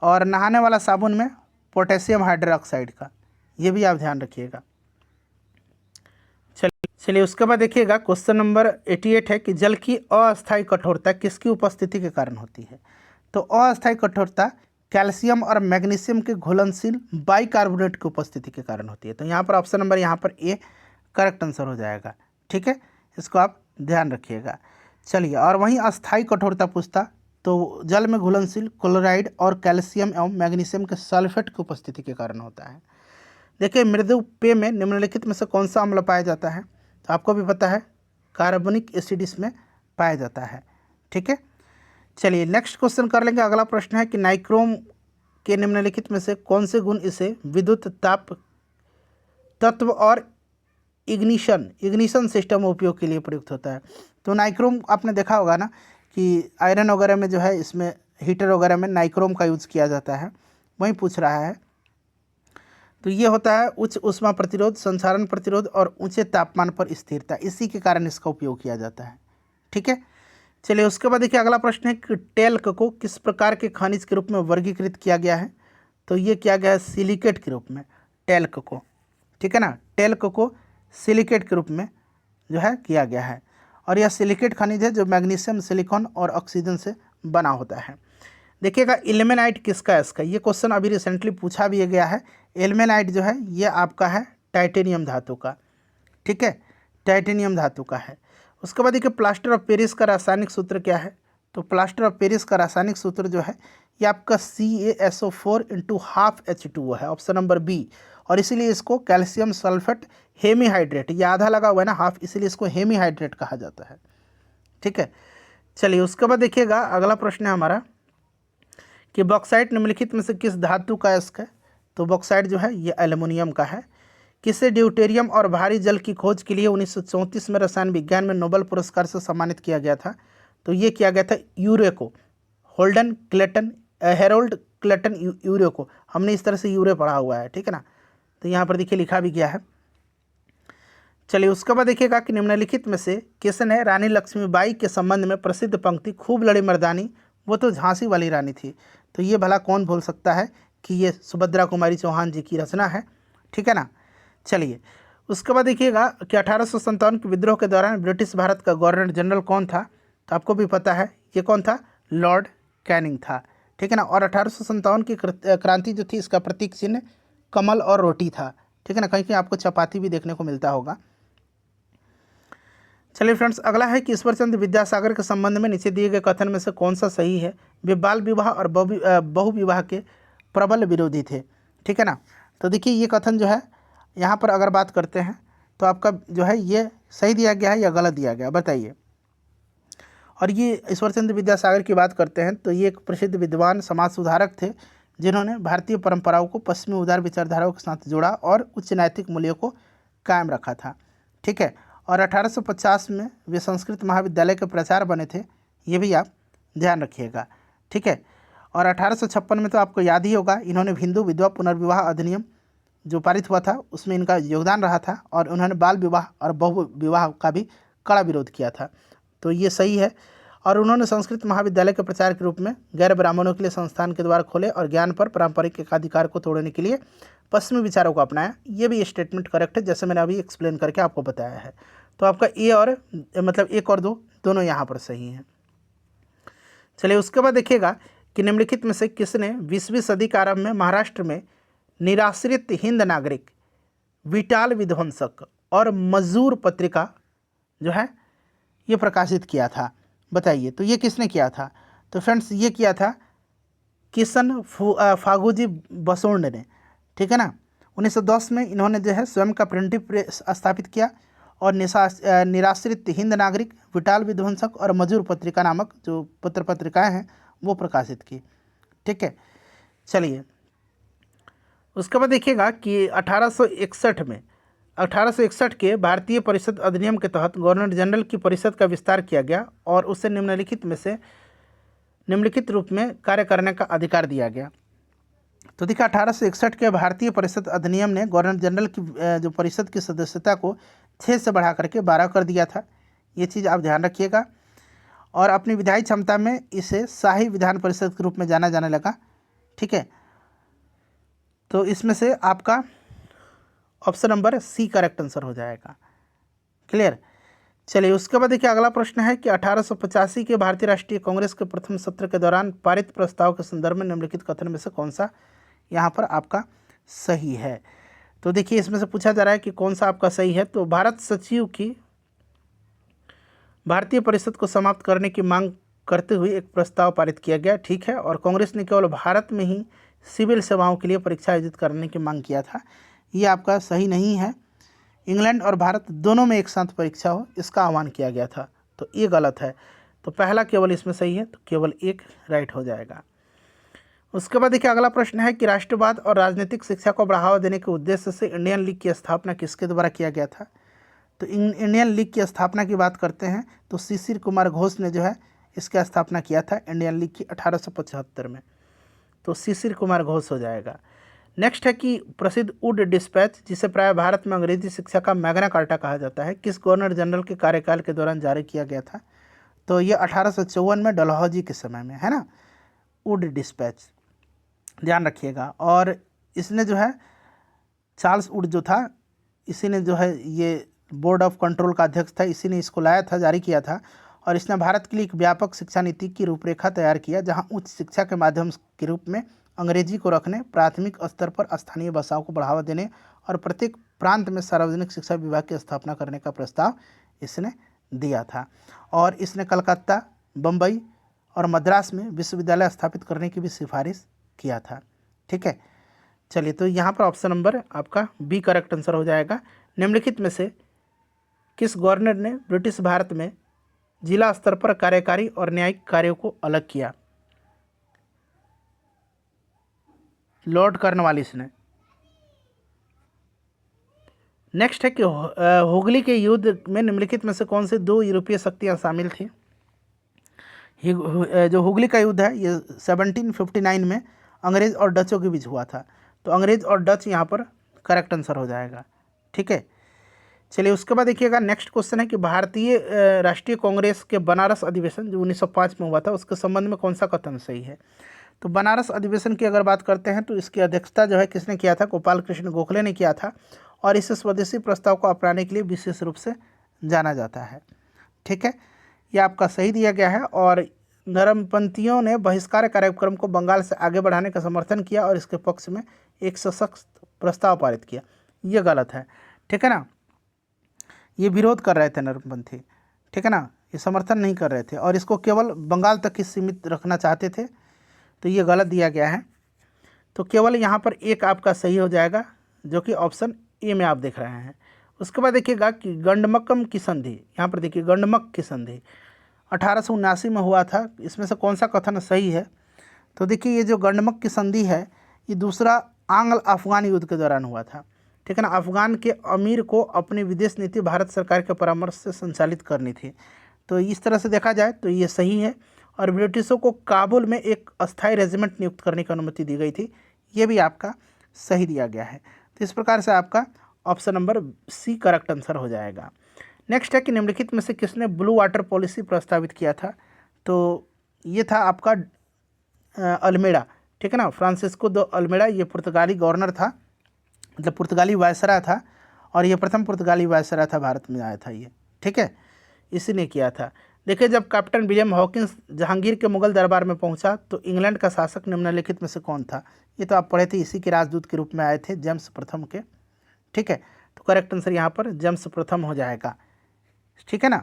और नहाने वाला साबुन में पोटेशियम हाइड्रोक्साइड का, ये भी आप ध्यान रखिएगा। चलिए, उसके बाद देखिएगा क्वेश्चन नंबर 88 है कि जल की अस्थायी कठोरता किसकी उपस्थिति के कारण होती है? तो अस्थायी कठोरता कैल्शियम और मैग्नीशियम के घुलनशील बाइकार्बोनेट की उपस्थिति के कारण होती है। तो यहाँ पर ऑप्शन नंबर यहाँ पर ए करेक्ट आंसर हो जाएगा, ठीक है, इसको आप ध्यान रखिएगा। चलिए, और वहीं अस्थायी कठोरता पूछता तो जल में घुलनशील क्लोराइड और कैल्शियम एवं मैग्नीशियम के सल्फेट की उपस्थिति के कारण होता है। देखिए, मृदु पेय में निम्नलिखित में से कौन सा अम्ल पाया जाता है? तो आपको भी पता है कार्बनिक एसिड इसमें पाया जाता है, ठीक है। चलिए, नेक्स्ट क्वेश्चन कर लेंगे। अगला प्रश्न है कि नाइक्रोम के निम्नलिखित में से कौन से गुण इसे विद्युत ताप तत्व और इग्निशन सिस्टम उपयोग के लिए प्रयुक्त होता है? तो नाइक्रोम आपने देखा होगा ना कि आयरन वगैरह में जो है इसमें हीटर वगैरह में नाइक्रोम का यूज़ किया जाता है, वही पूछ रहा है। तो ये होता है उच्च ऊष्मा प्रतिरोध, संचारण प्रतिरोध और ऊंचे तापमान पर स्थिरता, इसी के कारण इसका उपयोग किया जाता है, ठीक है। चलिए, उसके बाद देखिए अगला प्रश्न है कि टेल्क को किस प्रकार के खनिज के रूप में वर्गीकृत किया गया है? तो ये किया गया है सिलिकेट के रूप में, टेल्क को, ठीक है ना। टेल्क को सिलिकेट के रूप में जो है किया गया है। और यह सिलिकेट खनिज है जो मैग्नीशियम, सिलिकॉन और ऑक्सीजन से बना होता है। देखिएगा इल्मेनाइट किसका है इसका? ये क्वेश्चन अभी रिसेंटली पूछा भी गया है। इल्मेनाइट जो है ये आपका है टाइटेनियम धातु का, ठीक है, टाइटेनियम धातु का है। उसके बाद देखिए प्लास्टर ऑफ पेरिस का रासायनिक सूत्र क्या है? तो प्लास्टर ऑफ पेरिस का रासायनिक सूत्र जो है ये आपका CaSO4 × ½ H2O है, ऑप्शन नंबर बी। और इसीलिए इसको कैल्शियम सल्फेट हेमीहाइड्रेट, ये आधा लगा हुआ है ना, हाफ, इसीलिए इसको हेमीहाइड्रेट कहा जाता है, ठीक है। चलिए, उसके बाद देखिएगा अगला प्रश्न है हमारा कि बॉक्साइट निम्नलिखित में से किस धातु का अयस्क है? तो बॉक्साइट जो है ये एल्युमिनियम का है। किसे ड्यूटेरियम और भारी जल की खोज के लिए 1934 में रसायन विज्ञान में नोबेल पुरस्कार से सम्मानित किया गया था? तो ये किया गया था यूरे को, होल्डन क्लेटन, हेरोल्ड क्लेटन यूरे को। हमने इस तरह से यूरे पढ़ा हुआ है, ठीक है ना। तो यहाँ पर देखिए लिखा भी गया है। चलिए उसके बाद देखिएगा कि निम्नलिखित में से किसने रानी लक्ष्मीबाई के संबंध में प्रसिद्ध पंक्ति खूब लड़ी मर्दानी वो तो झांसी वाली रानी थी, तो ये भला कौन भूल सकता है कि ये सुभद्रा कुमारी चौहान जी की रचना है, ठीक है ना। चलिए उसके बाद देखिएगा कि 1857 के विद्रोह के दौरान ब्रिटिश भारत का गवर्नर जनरल कौन था? तो आपको भी पता है ये कौन था, लॉर्ड कैनिंग था, ठीक है ना। और 1857 की क्रांति जो थी इसका प्रतीक चिन्ह कमल और रोटी था, ठीक है ना। कहीं कहीं आपको चपाती भी देखने को मिलता होगा। चलिए फ्रेंड्स, अगला है कि ईश्वर चंद्र विद्यासागर के संबंध में नीचे दिए गए कथन में से कौन सा सही है? वे बाल विवाह और बहु विवाह के प्रबल विरोधी थे, ठीक है ना। तो देखिए ये कथन जो है यहाँ पर अगर बात करते हैं तो आपका जो है ये सही दिया गया है या गलत दिया गया, बताइए। और ये ईश्वर चंद्र विद्यासागर की बात करते हैं तो ये एक प्रसिद्ध विद्वान समाज सुधारक थे जिन्होंने भारतीय परंपराओं को पश्चिमी उदार विचारधाराओं के साथ जोड़ा और उच्च नैतिक मूल्यों को कायम रखा था, ठीक है। और 1850 में वे संस्कृत महाविद्यालय के प्राचार्य बने थे, ये भी आप ध्यान रखिएगा, ठीक है। और 1856 में तो आपको याद ही होगा इन्होंने हिंदू विधवा पुनर्विवाह अधिनियम जो पारित हुआ था उसमें इनका योगदान रहा था और उन्होंने बाल विवाह और बहु विवाह का भी कड़ा विरोध किया था, तो ये सही है। और उन्होंने संस्कृत महाविद्यालय के प्रचार के रूप में गैर ब्राह्मणों के लिए संस्थान के द्वार खोले और ज्ञान पर पारंपरिक एकाधिकार को तोड़ने के लिए पश्चिमी विचारों को अपनाया। ये भी स्टेटमेंट करेक्ट है जैसे मैंने अभी एक्सप्लेन करके आपको बताया है। तो आपका ए और मतलब 1 और 2 दोनों यहाँ पर सही हैं। चलिए उसके बाद देखिएगा कि निम्नलिखित में से किसने 20वीं सदी के आरंभ में महाराष्ट्र में निराश्रित हिंद नागरिक, विटाल विध्वंसक और मजदूर पत्रिका जो है ये प्रकाशित किया था, बताइए। तो ये किसने किया था? तो फ्रेंड्स ये किया था किशन फागुजी बसोंड ने, ठीक है ना। 1910 में इन्होंने जो है स्वयं का प्रिंटिंग प्रेस स्थापित किया और निराश्रित हिंद नागरिक, विटाल विध्वंसक और मजदूर पत्रिका नामक जो पत्रिकाएं हैं वो प्रकाशित की, ठीक है। चलिए उसके बाद देखिएगा कि 1861 के भारतीय परिषद अधिनियम के तहत गवर्नर जनरल की परिषद का विस्तार किया गया और उसे निम्नलिखित रूप में कार्य करने का अधिकार दिया गया। तो देखिए 1861 के भारतीय परिषद अधिनियम ने गवर्नर जनरल की जो परिषद की सदस्यता को 6 से बढ़ा करके 12 कर दिया था, ये चीज़ आप ध्यान रखिएगा। और अपनी विधायी क्षमता में इसे शाही विधान परिषद के रूप में जाना जाने लगा, ठीक है। तो इसमें से आपका option number C correct answer हो जाएगा, क्लियर। चलिए उसके बाद देखिए अगला प्रश्न है कि 1885 के भारतीय राष्ट्रीय कांग्रेस के प्रथम सत्र के दौरान पारित प्रस्ताव के संदर्भ में निम्नलिखित कथन में से कौन सा यहाँ पर आपका सही है? तो देखिए इसमें से पूछा जा रहा है कि कौन सा आपका सही है। तो भारत सचिव की भारतीय परिषद को समाप्त करने की मांग करते हुए एक प्रस्ताव पारित किया गया, ठीक है। और कांग्रेस ने केवल भारत में ही सिविल सेवाओं के लिए परीक्षा आयोजित करने की मांग किया था, ये आपका सही नहीं है। इंग्लैंड और भारत दोनों में एक साथ परीक्षा हो इसका आह्वान किया गया था, तो ये गलत है। तो पहला केवल इसमें सही है, तो केवल 1 राइट हो जाएगा। उसके बाद देखिए अगला प्रश्न है कि राष्ट्रवाद और राजनीतिक शिक्षा को बढ़ावा देने के उद्देश्य से इंडियन लीग की स्थापना किसके द्वारा किया गया था? तो इंडियन लीग की स्थापना की बात करते हैं तो शिशिर कुमार घोष ने जो है इसकी स्थापना किया था इंडियन लीग की 1875 में, तो शिशिर कुमार घोष हो जाएगा। नेक्स्ट है कि प्रसिद्ध वुड डिस्पैच जिसे प्राय भारत में अंग्रेजी शिक्षा का मैग्ना कार्टा कहा जाता है किस गवर्नर जनरल के कार्यकाल के दौरान जारी किया गया था? तो ये 1854 में डलहौजी के समय में है ना, वुड डिस्पैच, ध्यान रखिएगा। और इसने जो है चार्ल्स वुड जो था इसी ने जो है ये बोर्ड ऑफ कंट्रोल का अध्यक्ष था, इसी ने इसको लाया था, जारी किया था। और इसने भारत के लिए एक व्यापक शिक्षा नीति की रूपरेखा तैयार किया जहां उच्च शिक्षा के माध्यम के रूप में अंग्रेजी को रखने, प्राथमिक स्तर पर स्थानीय भाषाओं को बढ़ावा देने और प्रत्येक प्रांत में सार्वजनिक शिक्षा विभाग की स्थापना करने का प्रस्ताव इसने दिया था। और इसने कलकत्ता, बम्बई और मद्रास में विश्वविद्यालय स्थापित करने की भी सिफारिश किया था, ठीक है। चलिए तो यहाँ पर ऑप्शन नंबर आपका बी करेक्ट आंसर हो जाएगा। निम्नलिखित में से किस गवर्नर ने ब्रिटिश भारत में जिला स्तर पर कार्यकारी और न्यायिक कार्यों को अलग किया? लॉर्ड कॉर्नवालिस ने, नेक्स्ट है कि हुगली के युद्ध में निम्नलिखित में से कौन से दो यूरोपीय शक्तियाँ शामिल थी। जो हुगली का युद्ध है ये 1759 में अंग्रेज़ और डचों के बीच हुआ था। तो अंग्रेज़ और डच यहाँ पर करेक्ट आंसर हो जाएगा। ठीक है, चलिए उसके बाद देखिएगा नेक्स्ट क्वेश्चन है कि भारतीय राष्ट्रीय कांग्रेस के बनारस अधिवेशन जो 1905 में हुआ था उसके संबंध में कौन सा कथन सही है। तो बनारस अधिवेशन की अगर बात करते हैं तो इसकी अध्यक्षता जो है किसने किया था, गोपाल कृष्ण गोखले ने किया था और इसे स्वदेशी प्रस्ताव को अपनाने के लिए विशेष रूप से जाना जाता है। ठीक है, ये आपका सही दिया गया है। और नरमपंथियों ने बहिष्कार कार्यक्रम को बंगाल से आगे बढ़ाने का समर्थन किया और इसके पक्ष में एक सशक्त प्रस्ताव पारित किया। ये गलत है। ठीक है ना, ये विरोध कर रहे थे नरमपंथी। ठीक है ना, ये समर्थन नहीं कर रहे थे और इसको केवल बंगाल तक ही सीमित रखना चाहते थे। तो ये गलत दिया गया है। तो केवल यहाँ पर एक आपका सही हो जाएगा जो कि ऑप्शन ए में आप देख रहे हैं। उसके बाद देखिएगा कि गंडमक्कम की संधि, यहाँ पर देखिए गंडमक की संधि 1879 में हुआ था। इसमें से कौन सा कथन सही है। तो देखिए ये जो गंडमक की संधि है ये दूसरा आंग्ल अफगान युद्ध के दौरान हुआ था। ठीक है ना, अफगान के अमीर को अपनी विदेश नीति भारत सरकार के परामर्श से संचालित करनी थी। तो इस तरह से देखा जाए तो ये सही है। और ब्रिटिशों को काबुल में एक अस्थायी रेजिमेंट नियुक्त करने की अनुमति दी गई थी। ये भी आपका सही दिया गया है। तो इस प्रकार से आपका option number C correct answer हो जाएगा। नेक्स्ट है कि निम्नलिखित में से किसने ब्लू वाटर पॉलिसी प्रस्तावित किया था। तो ये था आपका अल्मेडा। ठीक है ना, फ्रांसिस्को दो अल्मेडा, ये पुर्तगाली गवर्नर था, मतलब पुर्तगाली वायसराय था और ये प्रथम पुर्तगाली वायसराय था, भारत में आया था ये। ठीक है, इसी ने किया था। देखिए जब कैप्टन विलियम हॉकिंस जहांगीर के मुगल दरबार में पहुंचा तो इंग्लैंड का शासक निम्नलिखित में से कौन था। ये तो आप पढ़े थे, इसी के राजदूत के रूप में आए थे, जेम्स प्रथम के। ठीक है, तो करेक्ट आंसर यहाँ पर जेम्स प्रथम हो जाएगा। ठीक है ना,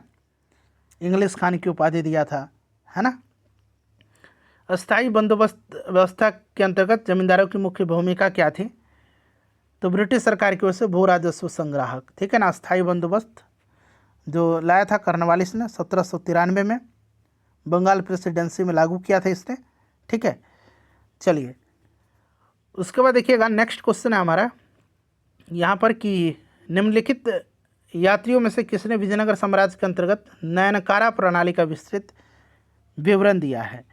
इंग्लिश खान की उपाधि दिया था, है ना। अस्थायी बंदोबस्त व्यवस्था के अंतर्गत जमींदारों की मुख्य भूमिका क्या थी। तो ब्रिटिश सरकार की ओर से भू राजस्व संग्राहक। ठीक है ना, अस्थायी बंदोबस्त जो लाया था कर्नवालिस ने 1793 में, बंगाल प्रेसिडेंसी में लागू किया था इसने। ठीक है, चलिए उसके बाद देखिएगा नेक्स्ट क्वेश्चन है हमारा यहाँ पर कि निम्नलिखित यात्रियों में से किसने विजयनगर साम्राज्य के अंतर्गत नयनकारा प्रणाली का विस्तृत विवरण दिया है।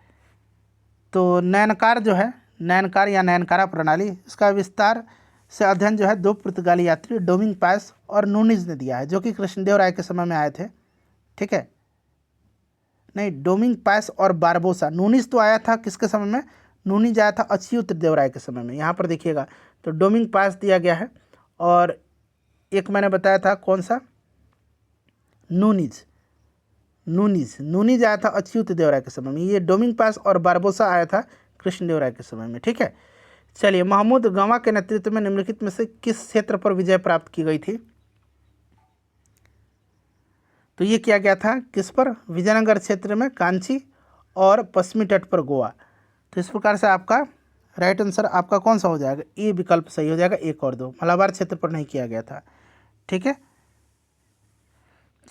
तो नयनकार जो है, नयनकार या नयनकारा प्रणाली, इसका विस्तार से अध्ययन जो है दो पुर्तगाली यात्री डोमिंग पास और नूनिज ने दिया है, जो कि कृष्णदेव राय के समय में आए थे। ठीक है, नहीं, डोमिंग पास और बारबोसा। नूनिज तो आया था किसके समय में, नूनिज आया था अच्युत देव राय के समय में। यहाँ पर देखिएगा तो डोमिंग पास दिया गया है और एक मैंने बताया था कौन सा, नूनिज। नूनिज आया था अच्युत देव राय के समय में, ये डोमिंग पास और बारबोसा आया था कृष्णदेव राय के समय में। ठीक है, चलिए महमूद गंवा के नेतृत्व में निम्नलिखित में से किस क्षेत्र पर विजय प्राप्त की गई थी। तो ये किया गया था किस पर, विजयनगर क्षेत्र में, कांची और पश्चिमी तट पर गोवा। तो इस प्रकार से आपका राइट आंसर आपका कौन सा हो जाएगा, ए विकल्प सही हो जाएगा, एक और दो। मलाबार क्षेत्र पर नहीं किया गया था। ठीक है,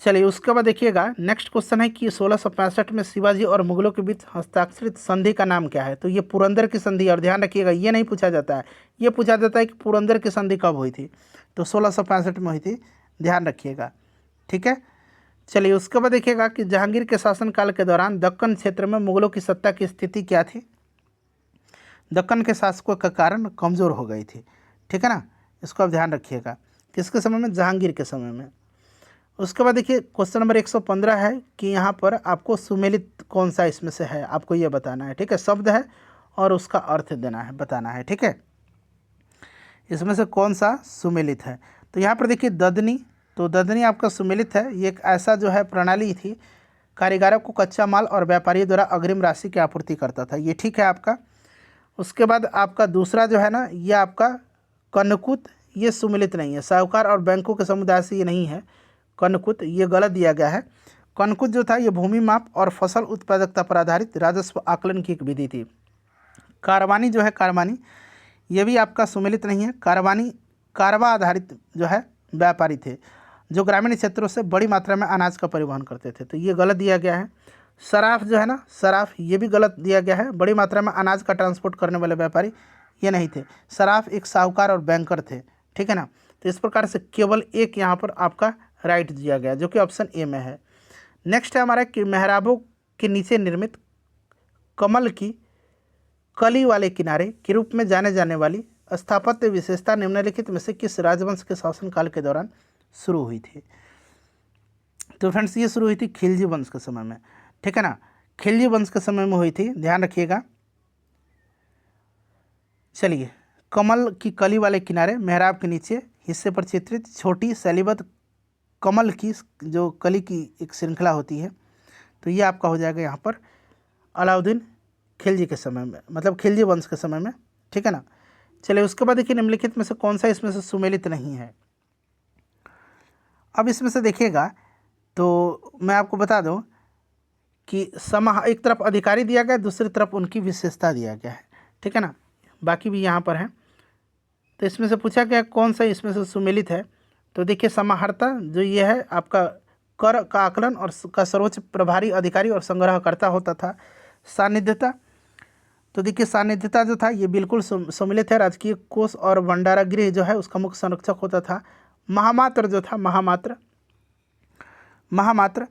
चलिए उसके बाद देखिएगा नेक्स्ट क्वेश्चन है कि 1665 में शिवाजी और मुगलों के बीच हस्ताक्षरित संधि का नाम क्या है। तो ये पुरंदर की संधि। और ध्यान रखिएगा ये नहीं पूछा जाता है, ये पूछा जाता है कि पुरंदर की संधि कब हुई थी। तो 1665 में हुई थी, ध्यान रखिएगा। ठीक है, चलिए उसके बाद देखिएगा कि जहांगीर के शासनकाल के दौरान दक्कन क्षेत्र में मुगलों की सत्ता की स्थिति क्या थी। दक्कन के शासकों का कारण कमज़ोर हो गई थी। ठीक है ना, इसको आप ध्यान रखिएगा। किसके समय में, जहांगीर के समय में। उसके बाद देखिए क्वेश्चन नंबर 115 है कि यहाँ पर आपको सुमेलित कौन सा इसमें से है, आपको ये बताना है। ठीक है, शब्द है और उसका अर्थ देना है, बताना है। ठीक है, इसमें से कौन सा सुमेलित है। तो यहाँ पर देखिए ददनी, तो ददनी आपका सुमेलित है। ये एक ऐसा जो है प्रणाली थी, कारीगरों को कच्चा माल और व्यापारियों द्वारा अग्रिम राशि की आपूर्ति करता था। ये ठीक है आपका। उसके बाद आपका दूसरा जो है ना, ये आपका कनकुत, ये सुमेलित नहीं है। साहूकार और बैंकों के समुदाय से ये नहीं है कनकुत, ये गलत दिया गया है। कनकुत जो था ये भूमि माप और फसल उत्पादकता पर आधारित राजस्व आकलन की एक विधि थी। कारवानी जो है, कारवानी, ये भी आपका सुमेलित नहीं है। कारवानी कारवा आधारित जो है व्यापारी थे, जो ग्रामीण क्षेत्रों से बड़ी मात्रा में अनाज का परिवहन करते थे। तो ये गलत दिया गया है। सराफ जो है ना, सराफ, ये भी गलत दिया गया है। बड़ी मात्रा में अनाज का ट्रांसपोर्ट करने वाले व्यापारी ये नहीं थे। सराफ एक साहूकार और बैंकर थे। ठीक है ना, तो तो इस प्रकार से केवल एक यहाँ पर आपका राइट दिया गया जो कि ऑप्शन ए में है। नेक्स्ट है हमारा कि मेहराबों के नीचे निर्मित कमल की कली वाले किनारे के रूप में जाने जाने वाली स्थापत्य विशेषता निम्नलिखित में से किस राजवंश के शासनकाल के दौरान शुरू हुई थी। तो फ्रेंड्स ये शुरू हुई थी खिलजी वंश के समय में, ठीक है ना, खिलजी वंश के समय में हुई थी, ध्यान रखिएगा। चलिए, कमल की कली वाले किनारे मेहराब के नीचे हिस्से पर चित्रित छोटी शैलीबद्ध कमल की जो कली की एक श्रृंखला होती है, तो ये आपका हो जाएगा यहाँ पर अलाउद्दीन खिलजी के समय में, मतलब खिलजी वंश के समय में, ठीक है ना। चलिए, उसके बाद देखिए निम्नलिखित में से कौन सा इसमें से सुमेलित नहीं है। अब इसमें से देखिएगा तो मैं आपको बता दूं कि एक तरफ अधिकारी दिया गया, दूसरी तरफ उनकी विशेषता दिया गया है, ठीक है ना, बाकी भी यहाँ पर है। तो इसमें से पूछा गया कौन सा इसमें से सुमेलित है। तो देखिए, समाहर्ता जो ये है आपका कर का आकलन और का सर्वोच्च प्रभारी अधिकारी और संग्रहकर्ता होता था। सानिध्यता, तो देखिए सानिध्यता जो था ये बिल्कुल सम्मिलित है। राजकीय कोष और भंडारागृह जो है उसका मुख्य संरक्षक होता था। महामात्र जो था, महामात्र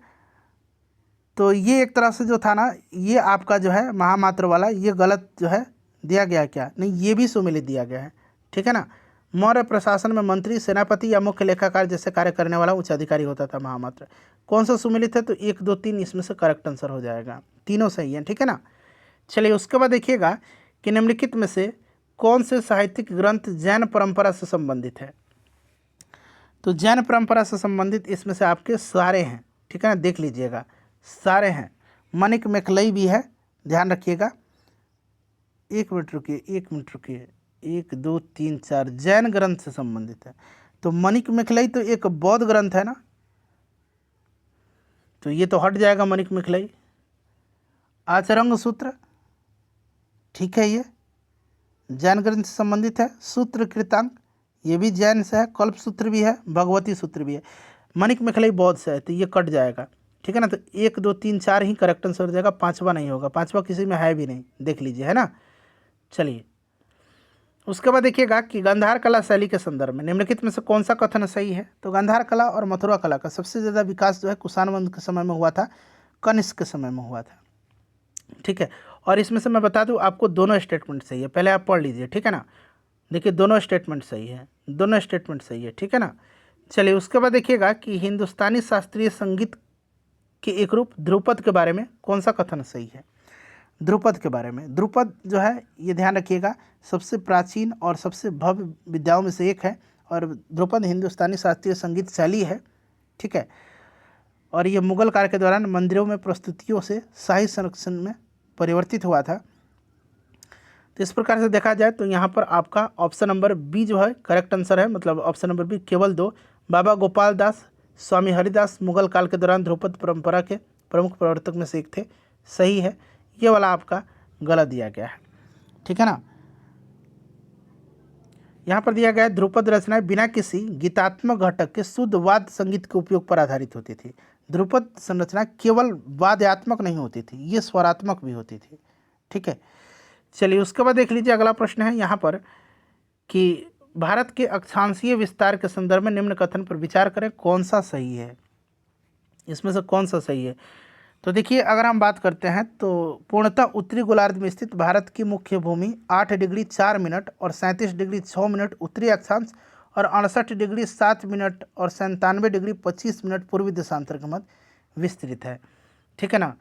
तो ये एक तरह से जो था ना, ये आपका जो है महामात्र वाला ये गलत जो है दिया गया, क्या नहीं, ये भी सुमेलित दिया गया है, ठीक है ना। मौर्य प्रशासन में मंत्री, सेनापति या मुख्य लेखाकार जैसे कार्य करने वाला उच्च अधिकारी होता था महामात्र। कौन सा सुमेलित है, तो 1, 2, 3 इसमें से करेक्ट आंसर हो जाएगा, तीनों सही है, ठीक है ना। चलिए, उसके बाद देखिएगा कि निम्नलिखित में से कौन से साहित्यिक ग्रंथ जैन परंपरा से संबंधित है। तो जैन परंपरा से संबंधित इसमें से आपके सारे हैं, ठीक है ना, देख लीजिएगा सारे हैं। मणिक मेखलई भी है, ध्यान रखिएगा। 1 मिनट रुकिए, 1, 2, 3, 4 जैन ग्रंथ से संबंधित है। तो मणिक मेखलई तो एक बौद्ध ग्रंथ है ना, तो ये तो हट जाएगा मणिक मेखलई। आचरंग सूत्र, ठीक है, ये जैन ग्रंथ से संबंधित है। सूत्र कृतांक ये भी जैन से है। कल्प सूत्र भी है, भगवती सूत्र भी है। मणिक मेखलई बौद्ध से है, तो ये कट जाएगा, ठीक है ना। तो 1, 2, 3, 4 ही करेक्ट आंसर हो जाएगा, 5वां नहीं होगा, 5वां किसी में है भी नहीं, देख लीजिए, है ना। चलिए, उसके बाद देखिएगा कि गांधार कला शैली के संदर्भ में निम्नलिखित में से कौन सा कथन सही है। तो गांधार कला और मथुरा कला का सबसे ज़्यादा विकास जो है कुषाण वंश के समय में हुआ था, कनिष्क के समय में हुआ था, ठीक है। और इसमें से मैं बता दूं आपको दोनों स्टेटमेंट सही है, पहले आप पढ़ लीजिए, ठीक है ना। देखिए दोनों स्टेटमेंट सही है, दोनों स्टेटमेंट सही है, ठीक है ना। चलिए, उसके बाद देखिएगा कि हिंदुस्तानी शास्त्रीय संगीत के एक रूप ध्रुपद के बारे में कौन सा कथन सही है। ध्रुपद के बारे में, ध्रुपद जो है ये ध्यान रखिएगा सबसे प्राचीन और सबसे भव्य विद्याओं में से एक है, और ध्रुपद हिंदुस्तानी शास्त्रीय संगीत शैली है, ठीक है। और ये मुगल काल के दौरान मंदिरों में प्रस्तुतियों से शाही संरक्षण में परिवर्तित हुआ था। तो इस प्रकार से देखा जाए तो यहाँ पर आपका ऑप्शन नंबर बी जो है करेक्ट आंसर है, मतलब ऑप्शन नंबर बी केवल 2। बाबा गोपाल दास, स्वामी हरिदास मुगल काल के दौरान ध्रुपद परंपरा के प्रमुख प्रवर्तक में से एक थे, सही है। ये वाला आपका गलत दिया गया है, ठीक है ना। यहाँ पर दिया गया है ध्रुपद रचनाएं बिना किसी गीतात्मक घटक के शुद्ध वाद्य संगीत के उपयोग पर आधारित होती थी। ध्रुपद संरचना केवल वाद्यात्मक नहीं होती थी, ये स्वरात्मक भी होती थी, ठीक है। चलिए, उसके बाद देख लीजिए अगला प्रश्न है यहाँ पर कि भारत के अक्षांशीय विस्तार के संदर्भ में निम्न कथन पर विचार करें, कौन सा सही है, इसमें से कौन सा सही है। तो देखिए, अगर हम बात करते हैं तो पूर्णतः उत्तरी गोलार्ध में स्थित भारत की मुख्य भूमि 8 डिग्री 4 मिनट और 37 डिग्री 6 मिनट उत्तरी अक्षांश और 68 डिग्री 7 मिनट और 97 डिग्री 25 मिनट पूर्वी देशांतर के मध्य विस्तृत है, ठीक है ना।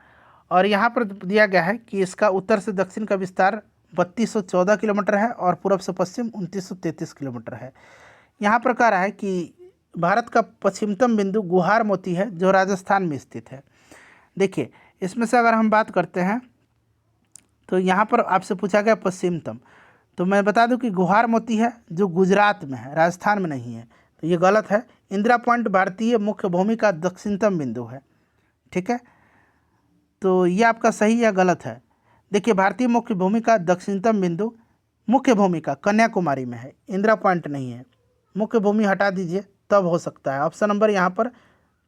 और यहाँ पर दिया गया है कि इसका उत्तर से दक्षिण का विस्तार 3214 किलोमीटर है और पूर्व से पश्चिम 2933 किलोमीटर है। यहाँ पर कह रहा है कि भारत का पश्चिमतम बिंदु गुहार मोती है जो राजस्थान में स्थित है। देखिए, इसमें से अगर हम बात करते हैं तो यहाँ पर आपसे पूछा गया पश्चिमतम, तो मैं बता दूं कि गुहार मोती है जो गुजरात में है, राजस्थान में नहीं है, तो ये गलत है। इंदिरा पॉइंट भारतीय मुख्य भूमि का दक्षिणतम बिंदु है, ठीक है। तो ये आपका सही या गलत है। देखिए, भारतीय मुख्य भूमि का दक्षिणतम बिंदु मुख्य भूमि का कन्याकुमारी में है, इंदिरा पॉइंट नहीं है। मुख्य भूमि हटा दीजिए तब हो सकता है। ऑप्शन नंबर यहाँ पर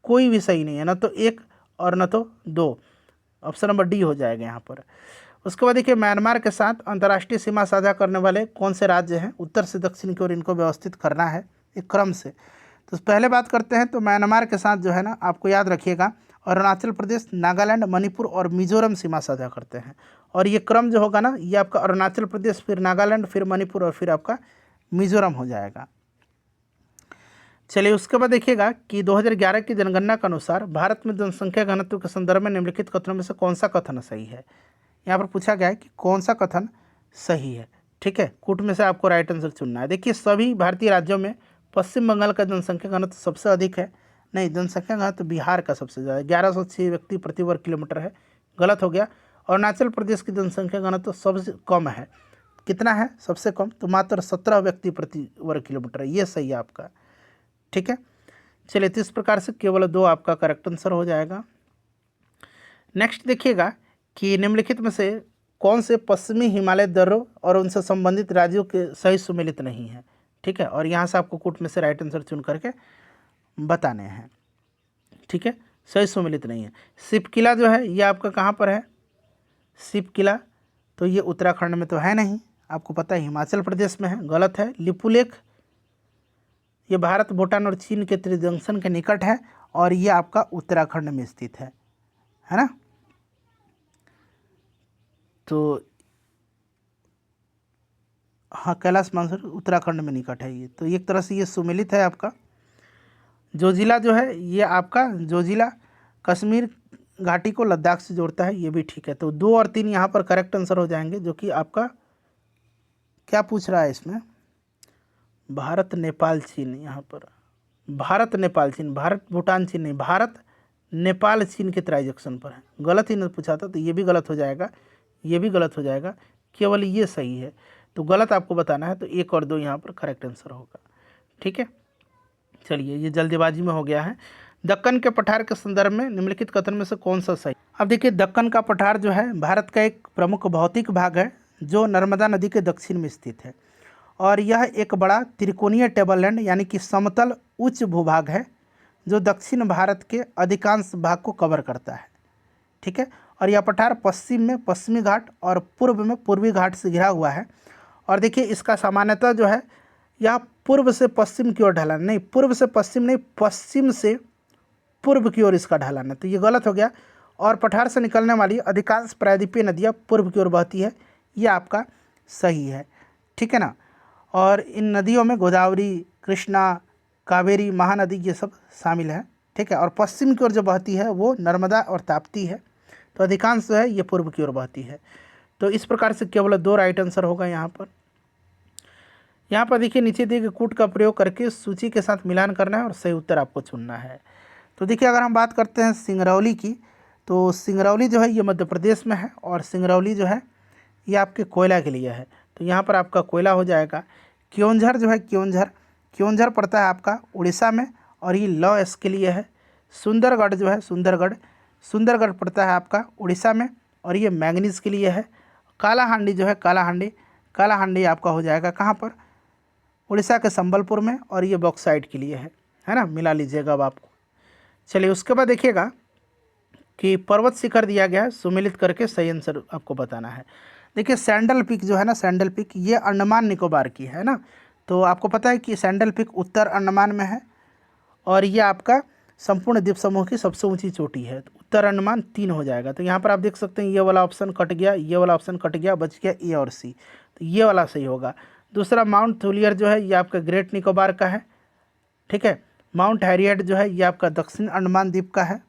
कोई भी सही नहीं है, ना तो 1 और न तो 2, ऑप्शन नंबर डी हो जाएगा यहाँ पर। उसके बाद देखिए, म्यांमार के साथ अंतर्राष्ट्रीय सीमा साझा करने वाले कौन से राज्य हैं, उत्तर से दक्षिण की ओर इनको व्यवस्थित करना है, एक क्रम से। तो पहले बात करते हैं तो म्यांमार के साथ जो है ना, आपको याद रखिएगा अरुणाचल प्रदेश, नागालैंड, मणिपुर और मिजोरम सीमा साझा करते हैं। और ये क्रम जो होगा ना, ये आपका अरुणाचल प्रदेश, फिर नागालैंड, फिर मणिपुर और फिर आपका मिजोरम हो जाएगा। चलिए उसके बाद देखिएगा कि 2011 की जनगणना के अनुसार भारत में जनसंख्या घनत्व के संदर्भ में निम्नलिखित कथनों में से कौन सा कथन सही है। यहाँ पर पूछा गया है कि कौन सा कथन सही है। ठीक है, कूट में से आपको राइट आंसर चुनना है। देखिए सभी भारतीय राज्यों में पश्चिम बंगाल का जनसंख्या घनत्व सबसे अधिक है। नहीं, जनसंख्या घनत्व बिहार का सबसे ज़्यादा 1106 व्यक्ति प्रति वर्ग किलोमीटर है, गलत हो गया। अरुणाचल प्रदेश की जनसंख्या घनत्व सबसे कम है, कितना है सबसे कम, तो मात्र 17 व्यक्ति प्रति वर्ग किलोमीटर है, ये सही है आपका। ठीक है, चलिए तो इस प्रकार से केवल 2 आपका करेक्ट आंसर हो जाएगा। नेक्स्ट देखिएगा कि निम्नलिखित में से कौन से पश्चिमी हिमालय दर्रों और उनसे संबंधित राज्यों के सही सुमेलित नहीं है। ठीक है, और यहाँ से आपको कूट में से राइट आंसर चुन करके बताने हैं। ठीक है, सही सुमेलित नहीं है। शिव किला जो है ये आपका कहाँ पर है, शिव किला तो ये उत्तराखंड में तो है नहीं, आपको पता है हिमाचल प्रदेश में है, गलत है। लिपुलेख ये भारत, भूटान और चीन के त्रिजंक्शन के निकट है और ये आपका उत्तराखंड में स्थित है ना। तो हाँ, कैलाश मानसरोवर उत्तराखंड में निकट है ये, तो एक तरह से ये सुमेलित है आपका। जोजिला जो है ये आपका, जोजिला कश्मीर घाटी को लद्दाख से जोड़ता है, ये भी ठीक है। तो 2 और 3 यहाँ पर करेक्ट आंसर हो जाएंगे, जो कि आपका क्या पूछ रहा है इसमें, भारत नेपाल चीन, यहाँ पर भारत नेपाल चीन, भारत भूटान चीन नहीं, भारत नेपाल चीन के ट्रांजैक्शन पर है, गलत ही नहीं पूछा था, तो ये भी गलत हो जाएगा, ये भी गलत हो जाएगा, केवल ये सही है। तो गलत आपको बताना है, तो 1 और 2 यहाँ पर करेक्ट आंसर होगा। ठीक है, चलिए ये जल्दीबाजी में हो गया है। दक्कन के पठार के संदर्भ में निम्नलिखित कथन में से कौन सा सही। अब देखिए दक्कन का पठार जो है भारत का एक प्रमुख भौतिक भाग है जो नर्मदा नदी के दक्षिण में स्थित है, और यह एक बड़ा त्रिकोणीय टेबललैंड यानी कि समतल उच्च भूभाग है जो दक्षिण भारत के अधिकांश भाग को कवर करता है। ठीक है, और यह पठार पश्चिम में पश्चिमी घाट और पूर्व में पूर्वी घाट से घिरा हुआ है। और देखिए इसका सामान्यतः जो है यह पूर्व से पश्चिम की ओर ढलान, नहीं पूर्व से पश्चिम नहीं, पश्चिम से पूर्व की ओर इसका ढलान है, तो ये गलत हो गया। और पठार से निकलने वाली अधिकांश प्रायद्वीपीय नदियाँ पूर्व की ओर बहती है, ये आपका सही है। ठीक है ना, और इन नदियों में गोदावरी, कृष्णा, कावेरी, महानदी ये सब शामिल है। ठीक है, और पश्चिम की ओर जो बहती है वो नर्मदा और ताप्ती है, तो अधिकांश जो है ये पूर्व की ओर बहती है। तो इस प्रकार से केवल 2 राइट आंसर होगा यहाँ पर। यहाँ पर देखिए नीचे दिए गए कूट का प्रयोग करके सूची के साथ मिलान करना है और सही उत्तर आपको चुनना है। तो देखिए अगर हम बात करते हैं सिंगरौली की, तो सिंगरौली जो है ये मध्य प्रदेश में है, और सिंगरौली जो है ये आपके कोयला के लिए है, तो यहाँ पर आपका कोयला हो जाएगा। क्योंझर जो है, क्योंझर पड़ता है आपका उड़ीसा में, और ये लौ एस के लिए है। सुंदरगढ़ जो है, सुंदरगढ़ पड़ता है आपका उड़ीसा में, और ये मैंगनीज के लिए है। कालाहांडी जो है, कालाहांडी आपका हो जाएगा कहाँ पर, उड़ीसा के संबलपुर में, और ये बॉक्साइट के लिए है ना, मिला लीजिएगा अब आपको। चलिए उसके बाद देखिएगा कि पर्वत शिखर दिया गया है, सुमेलित करके सही आंसर आपको बताना है। देखिए सैंडल पीक जो है ना, सैंडल पीक ये अंडमान निकोबार की है ना, तो आपको पता है कि सैंडल पीक उत्तर अंडमान में है, और ये आपका संपूर्ण द्वीप समूह की सबसे ऊंची चोटी है। तो उत्तर अंडमान 3 हो जाएगा। तो यहाँ पर आप देख सकते हैं ये वाला ऑप्शन कट गया, ये वाला ऑप्शन कट गया, बच गया ए और सी, तो ये वाला सही होगा। दूसरा माउंट थूलियर जो है ये आपका ग्रेट निकोबार का है। ठीक है, माउंट हैरियट जो है ये आपका दक्षिण अंडमान द्वीप का है,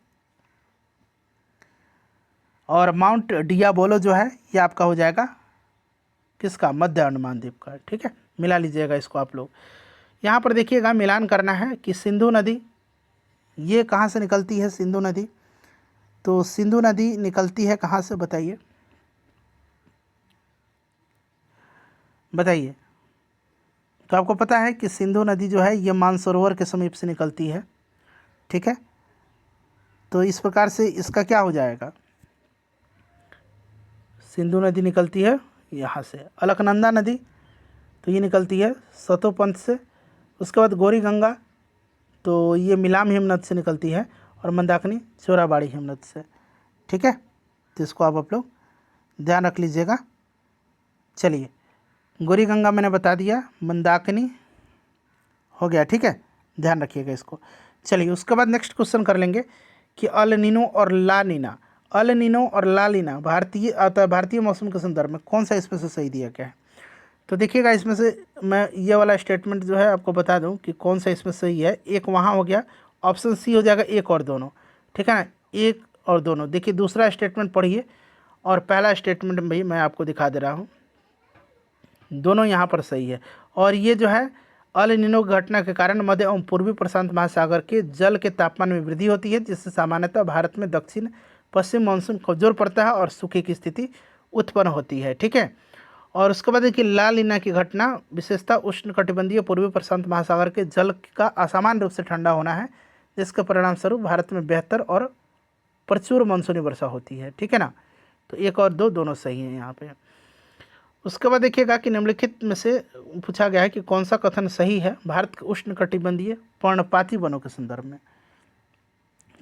और माउंट डियाबोलो जो है ये आपका हो जाएगा किसका, मध्य अंडमान द्वीप का। ठीक है, मिला लीजिएगा इसको आप लोग। यहाँ पर देखिएगा मिलान करना है कि सिंधु नदी ये कहाँ से निकलती है, सिंधु नदी, तो सिंधु नदी निकलती है कहाँ से बताइए, बताइए। तो आपको पता है कि सिंधु नदी जो है ये मानसरोवर के समीप से निकलती है। ठीक है, तो इस प्रकार से इसका क्या हो जाएगा, सिंधु नदी निकलती है यहाँ से। अलकनंदा नदी तो ये निकलती है सतोपंथ से। उसके बाद गौरी गंगा तो ये मिलाम हिमनद से निकलती है, और मंदाकिनी चोराबाड़ी हिमनद से। ठीक है, तो इसको आप लोग ध्यान रख लीजिएगा। चलिए गौरी गंगा मैंने बता दिया, मंदाकिनी हो गया, ठीक है, ध्यान रखिएगा इसको। चलिए उसके बाद नेक्स्ट क्वेश्चन कर लेंगे कि अल नीनो और ला नीना, अल नीनो और ला नीना भारतीय मौसम के संदर्भ में कौन सा इसमें से सही दिया गया है। तो देखिएगा इसमें से मैं ये वाला स्टेटमेंट जो है आपको बता दूं कि कौन सा इसमें सही है। एक वहाँ हो गया, ऑप्शन सी हो जाएगा एक और दोनों, ठीक है ना, एक और दोनों। देखिए दूसरा स्टेटमेंट पढ़िए और पहला स्टेटमेंट भी मैं आपको दिखा दे रहा हूँ, दोनों यहाँ पर सही है। और ये जो है अल नीनो घटना के कारण मध्य एवं पूर्वी प्रशांत महासागर के जल के तापमान में वृद्धि होती है, जिससे सामान्यतः भारत में दक्षिण पश्चिम मानसून कमजोर पड़ता है और सूखे की स्थिति उत्पन्न होती है, ठीक है। और उसके बाद देखिए ला नीना की घटना विशेषतः उष्णकटिबंधीय पूर्वी प्रशांत महासागर के जल का असामान्य रूप से ठंडा होना है, जिसके परिणाम स्वरूप भारत में बेहतर और प्रचुर मानसूनी वर्षा होती है, ठीक है ना। तो एक और दो दोनों सही हैं यहाँ पे। उसके बाद देखिएगा कि निम्नलिखित में से पूछा गया है कि कौन सा कथन सही है भारत के उष्णकटिबंधीय पर्णपाती वनों के संदर्भ में,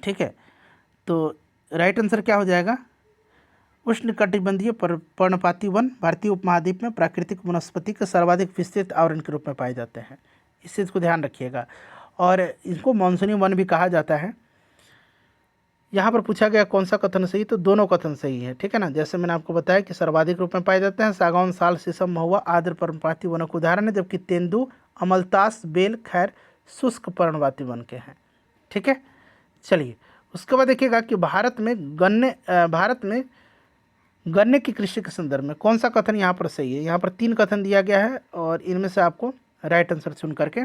ठीक है। तो राइट आंसर क्या हो जाएगा, उष्णकटिबंधीय पर्णपाती वन भारतीय उपमहाद्वीप में प्राकृतिक वनस्पति के सर्वाधिक विस्तृत आवरण के रूप में पाए जाते हैं। इस चीज़ को ध्यान रखिएगा। और इनको मानसूनी वन भी कहा जाता है। यहाँ पर पूछा गया कौन सा कथन सही, तो दोनों कथन सही है, ठीक है ना। जैसे मैंने आपको बताया कि सर्वाधिक रूप में पाए जाते हैं, सागौन, साल, शीशम, महुआ आदि पर्णपाती वनों के उदाहरण है, जबकि तेंदू, अमलतास, बेल, खैर शुष्क पर्णपाती वन के हैं, ठीक है। चलिए उसके बाद देखिएगा कि भारत में गन्ने की कृषि के संदर्भ में कौन सा कथन यहाँ पर सही है। यहाँ पर 3 कथन दिया गया है और इनमें से आपको राइट आंसर चुन करके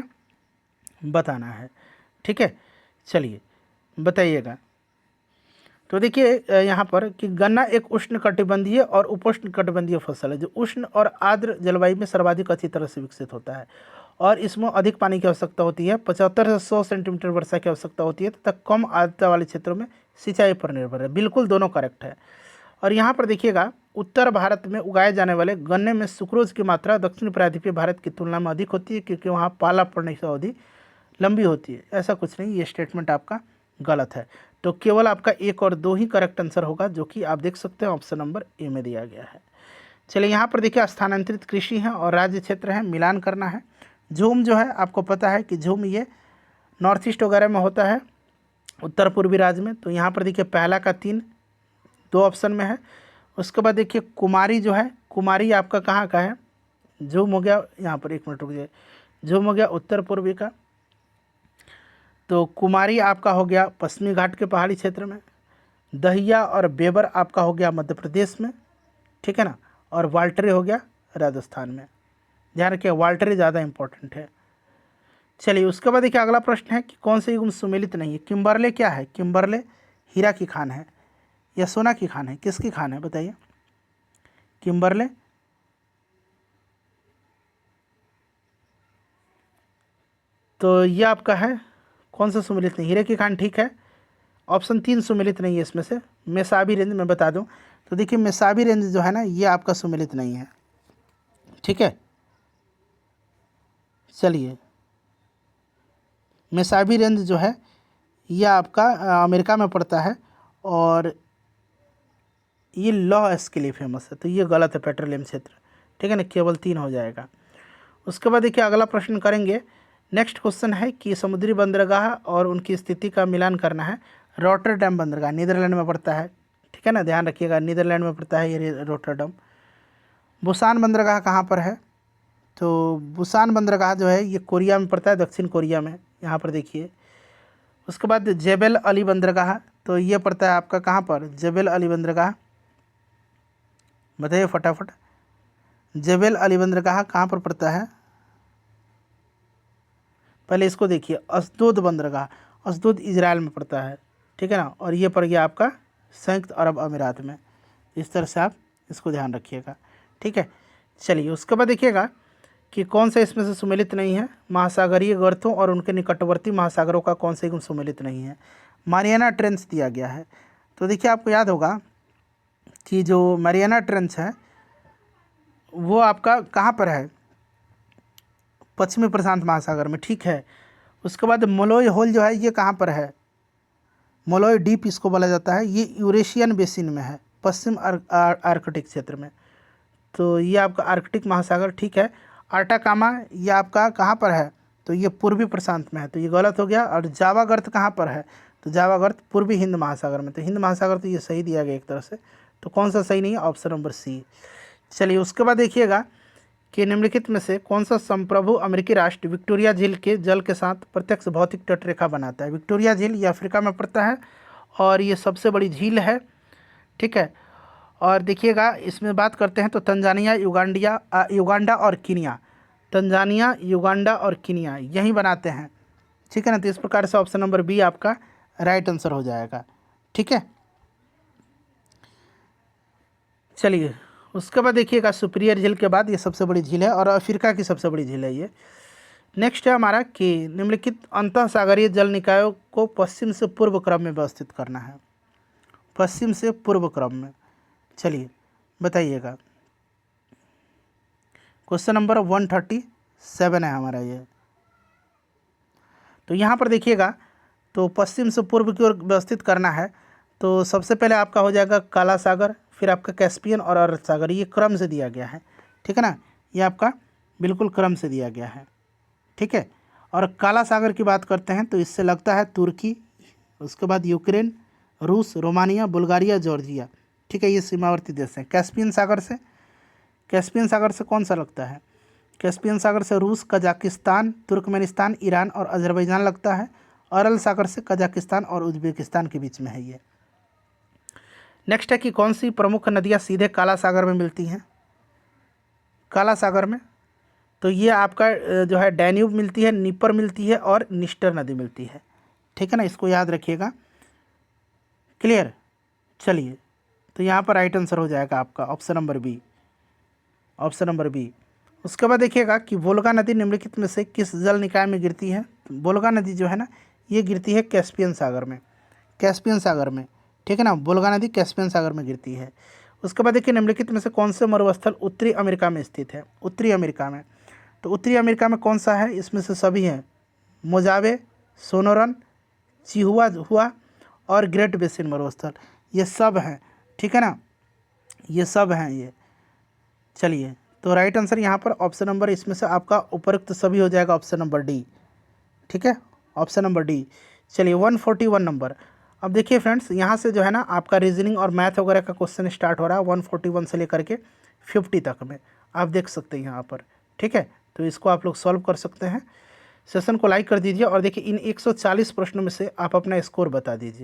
बताना है, ठीक है। चलिए बताइएगा। तो देखिए यहाँ पर कि गन्ना एक उष्णकटिबंधीय और उपोष्णकटिबंधीय फसल है, जो उष्ण और आर्द्र जलवायु में सर्वाधिक अच्छी तरह से विकसित होता है और इसमें अधिक पानी की आवश्यकता होती है। 75 से 100 सेंटीमीटर वर्षा की आवश्यकता होती है तथा कम आर्द्रता वाले क्षेत्रों में सिंचाई पर निर्भर है। बिल्कुल दोनों करेक्ट है। और यहाँ पर देखिएगा उत्तर भारत में उगाए जाने वाले गन्ने में सुक्रोज की मात्रा दक्षिण प्रायद्वीपीय भारत की तुलना में अधिक होती है, क्योंकि वहाँ पाला पड़ने की अवधि लंबी होती है। ऐसा कुछ नहीं, ये स्टेटमेंट आपका गलत है। तो केवल आपका 1 और 2 ही करेक्ट आंसर होगा, जो कि आप देख सकते हैं ऑप्शन नंबर ए में दिया गया है। चलिए यहाँ पर देखिए स्थानांतरित कृषि है और राज्य क्षेत्र है, मिलान करना है। झूम जो है आपको पता है कि झूम ये नॉर्थ ईस्ट वगैरह में होता है, उत्तर पूर्वी राज्य में। तो यहाँ पर देखिए पहला का 3 2 ऑप्शन में है। उसके बाद देखिए कुमारी जो है, कुमारी आपका कहाँ का है, झूम हो गया, यहाँ पर 1 मिनट रुक जाए, झूम हो गया उत्तर पूर्वी का। तो कुमारी आपका हो गया पश्चिमी घाट के पहाड़ी क्षेत्र में। दहिया और बेबर आपका हो गया मध्य प्रदेश में, ठीक है ना। और वाल्टरे हो गया राजस्थान में। ध्यान रखिए वाल्टरे ज़्यादा इंपॉर्टेंट है। चलिए उसके बाद देखिए अगला प्रश्न है कि कौन से युग में सुमेलित नहीं है। किम्बरले क्या है, किम्बरले हीरा की खान है या सोना की खान है, किसकी खान है बताइए। किम्बरले तो ये आपका है कौन सा सुमेलित नहीं, हीरे की खान, ठीक है। ऑप्शन 3 सुमेलित नहीं है इसमें से। मेसाबी रेंज में बता दूं तो देखिए मेसाबी रेंज जो है ना ये आपका सुमेलित नहीं है, ठीक है। चलिए मेसाबी रेंज जो है ये आपका अमेरिका में पड़ता है और ये लॉस के लिए फेमस है, तो ये गलत है, पेट्रोलियम क्षेत्र, ठीक है ना। केवल 3 हो जाएगा। उसके बाद देखिए अगला प्रश्न करेंगे। नेक्स्ट क्वेश्चन है कि समुद्री बंदरगाह और उनकी स्थिति का मिलान करना है। रॉटरडैम बंदरगाह नीदरलैंड में पड़ता है, ठीक है ना, ध्यान रखिएगा नीदरलैंड में पड़ता है ये रॉटरडैम। बुसान बंदरगाह कहाँ पर है, तो बुसान बंदरगाह जो है ये कोरिया में पड़ता है, दक्षिण कोरिया में, यहाँ पर देखिए। उसके बाद जेबेल अली बंदरगाह, तो ये पड़ता है आपका कहाँ पर, जेबेल अली बंदरगाह, बताइए फटाफट। जेबेल अली बंदरगाह कहाँ पर पड़ता है, पहले इसको देखिए। अस्दोद बंदरगाह, अस्दोद इजराइल में पड़ता है, ठीक है ना। और ये पड़ गया आपका संयुक्त अरब अमीरात में। इस तरह से आप इसको ध्यान रखिएगा, ठीक है। चलिए उसके बाद देखिएगा कि कौन सा इसमें से सुमेलित नहीं है। महासागरीय गर्तों और उनके निकटवर्ती महासागरों का कौन सा एकदम सुमेलित नहीं है। मारियाना ट्रेंच दिया गया है। तो देखिए आपको याद होगा कि जो मारियाना ट्रेंच है वो आपका कहाँ पर है, पश्चिमी प्रशांत महासागर में, ठीक है। उसके बाद मोलोय होल जो है ये कहाँ पर है, मोलोय डीप इसको बोला जाता है, ये यूरेशियन बेसिन में है, पश्चिम आर्कटिक क्षेत्र में। तो ये आपका आर्कटिक महासागर, ठीक है। आर्टाकामा ये आपका कहाँ पर है, तो ये पूर्वी प्रशांत में है, तो ये गलत हो गया। और जावा गर्त कहाँ पर है, तो जावा गर्त पूर्वी हिंद महासागर में, तो हिंद महासागर तो ये सही दिया गया एक तरह से। तो कौन सा सही नहीं है, ऑप्शन नंबर सी। चलिए उसके बाद देखिएगा कि निम्नलिखित में से कौन सा संप्रभु अमेरिकी राष्ट्र विक्टोरिया झील के जल के साथ प्रत्यक्ष भौतिक तटरेखा बनाता है। विक्टोरिया झील ये अफ्रीका में पड़ता है और ये सबसे बड़ी झील है, ठीक है। और देखिएगा इसमें बात करते हैं तो तंजानिया, युगांडा और कीनिया, तंजानिया, युगांडा और कीनिया यही बनाते हैं, ठीक है ना। तो इस प्रकार से ऑप्शन नंबर बी आपका राइट आंसर हो जाएगा, ठीक है। चलिए उसके बाद देखिएगा सुपीरियर झील के बाद ये सबसे बड़ी झील है और अफ्रीका की सबसे बड़ी झील है ये। नेक्स्ट है हमारा कि निम्नलिखित अंतःसागरीय जल निकायों को पश्चिम से पूर्व क्रम में व्यवस्थित करना है, पश्चिम से पूर्व क्रम में। चलिए बताइएगा, क्वेश्चन नंबर 137 है हमारा ये। तो यहाँ पर देखिएगा तो पश्चिम से पूर्व की ओर व्यवस्थित करना है, तो सबसे पहले आपका हो जाएगा काला सागर, फिर आपका कैस्पियन और अरब सागर, ये क्रम से दिया गया है, ठीक है ना। ये आपका बिल्कुल क्रम से दिया गया है, ठीक है। और काला सागर की बात करते हैं तो इससे लगता है तुर्की, उसके बाद यूक्रेन, रूस, रोमानिया, बुल्गारिया, जॉर्जिया, ठीक है, ये सीमावर्ती देश हैं। कैस्पियन सागर से कौन सा लगता है, कैस्पियन सागर से रूस, कजाकिस्तान, तुर्कमेनिस्तान, ईरान और अजरबैजान लगता है। अरल सागर से कजाकिस्तान और उज्बेकिस्तान के बीच में है ये। नेक्स्ट है कि कौन सी प्रमुख नदियाँ सीधे काला सागर में मिलती हैं, काला सागर में, तो ये आपका जो है डैन्यूब मिलती है, नीपर मिलती है और निस्टर नदी मिलती है, ठीक है ना, इसको याद रखिएगा, क्लियर। चलिए तो यहाँ पर राइट आंसर हो जाएगा आपका option number B, option number B. उसके बाद देखिएगा कि वोल्गा नदी निम्नलिखित में से किस जल निकाय में गिरती है। तो वोल्गा नदी जो है ना ये गिरती है कैस्पियन सागर में, कैस्पियन सागर में, ठीक है ना, वोल्गा नदी कैस्पियन सागर में गिरती है। उसके बाद देखिए निम्नलिखित में से कौन से मरुस्थल उत्तरी अमेरिका में स्थित है, उत्तरी अमेरिका में, तो उत्तरी अमेरिका में कौन सा है, इसमें से सभी हैं, मोजावे, सोनोरन, चिहुआ और ग्रेट बेसिन मरुस्थल, ये सब हैं, ठीक है ना, ये सब हैं ये। चलिए तो राइट आंसर यहाँ पर ऑप्शन नंबर, इसमें से आपका उपरोक्त सभी हो जाएगा ऑप्शन नंबर डी, ठीक है, ऑप्शन नंबर डी। चलिए 141 नंबर। अब देखिए फ्रेंड्स यहाँ से जो है ना आपका रीजनिंग और मैथ वगैरह का क्वेश्चन स्टार्ट हो रहा है 141 से लेकर के 50 तक में, आप देख सकते हैं यहाँ पर, ठीक है। तो इसको आप लोग सॉल्व कर सकते हैं। सेशन को लाइक कर दीजिए और देखिए इन 140 प्रश्नों में से आप अपना स्कोर बता दीजिए।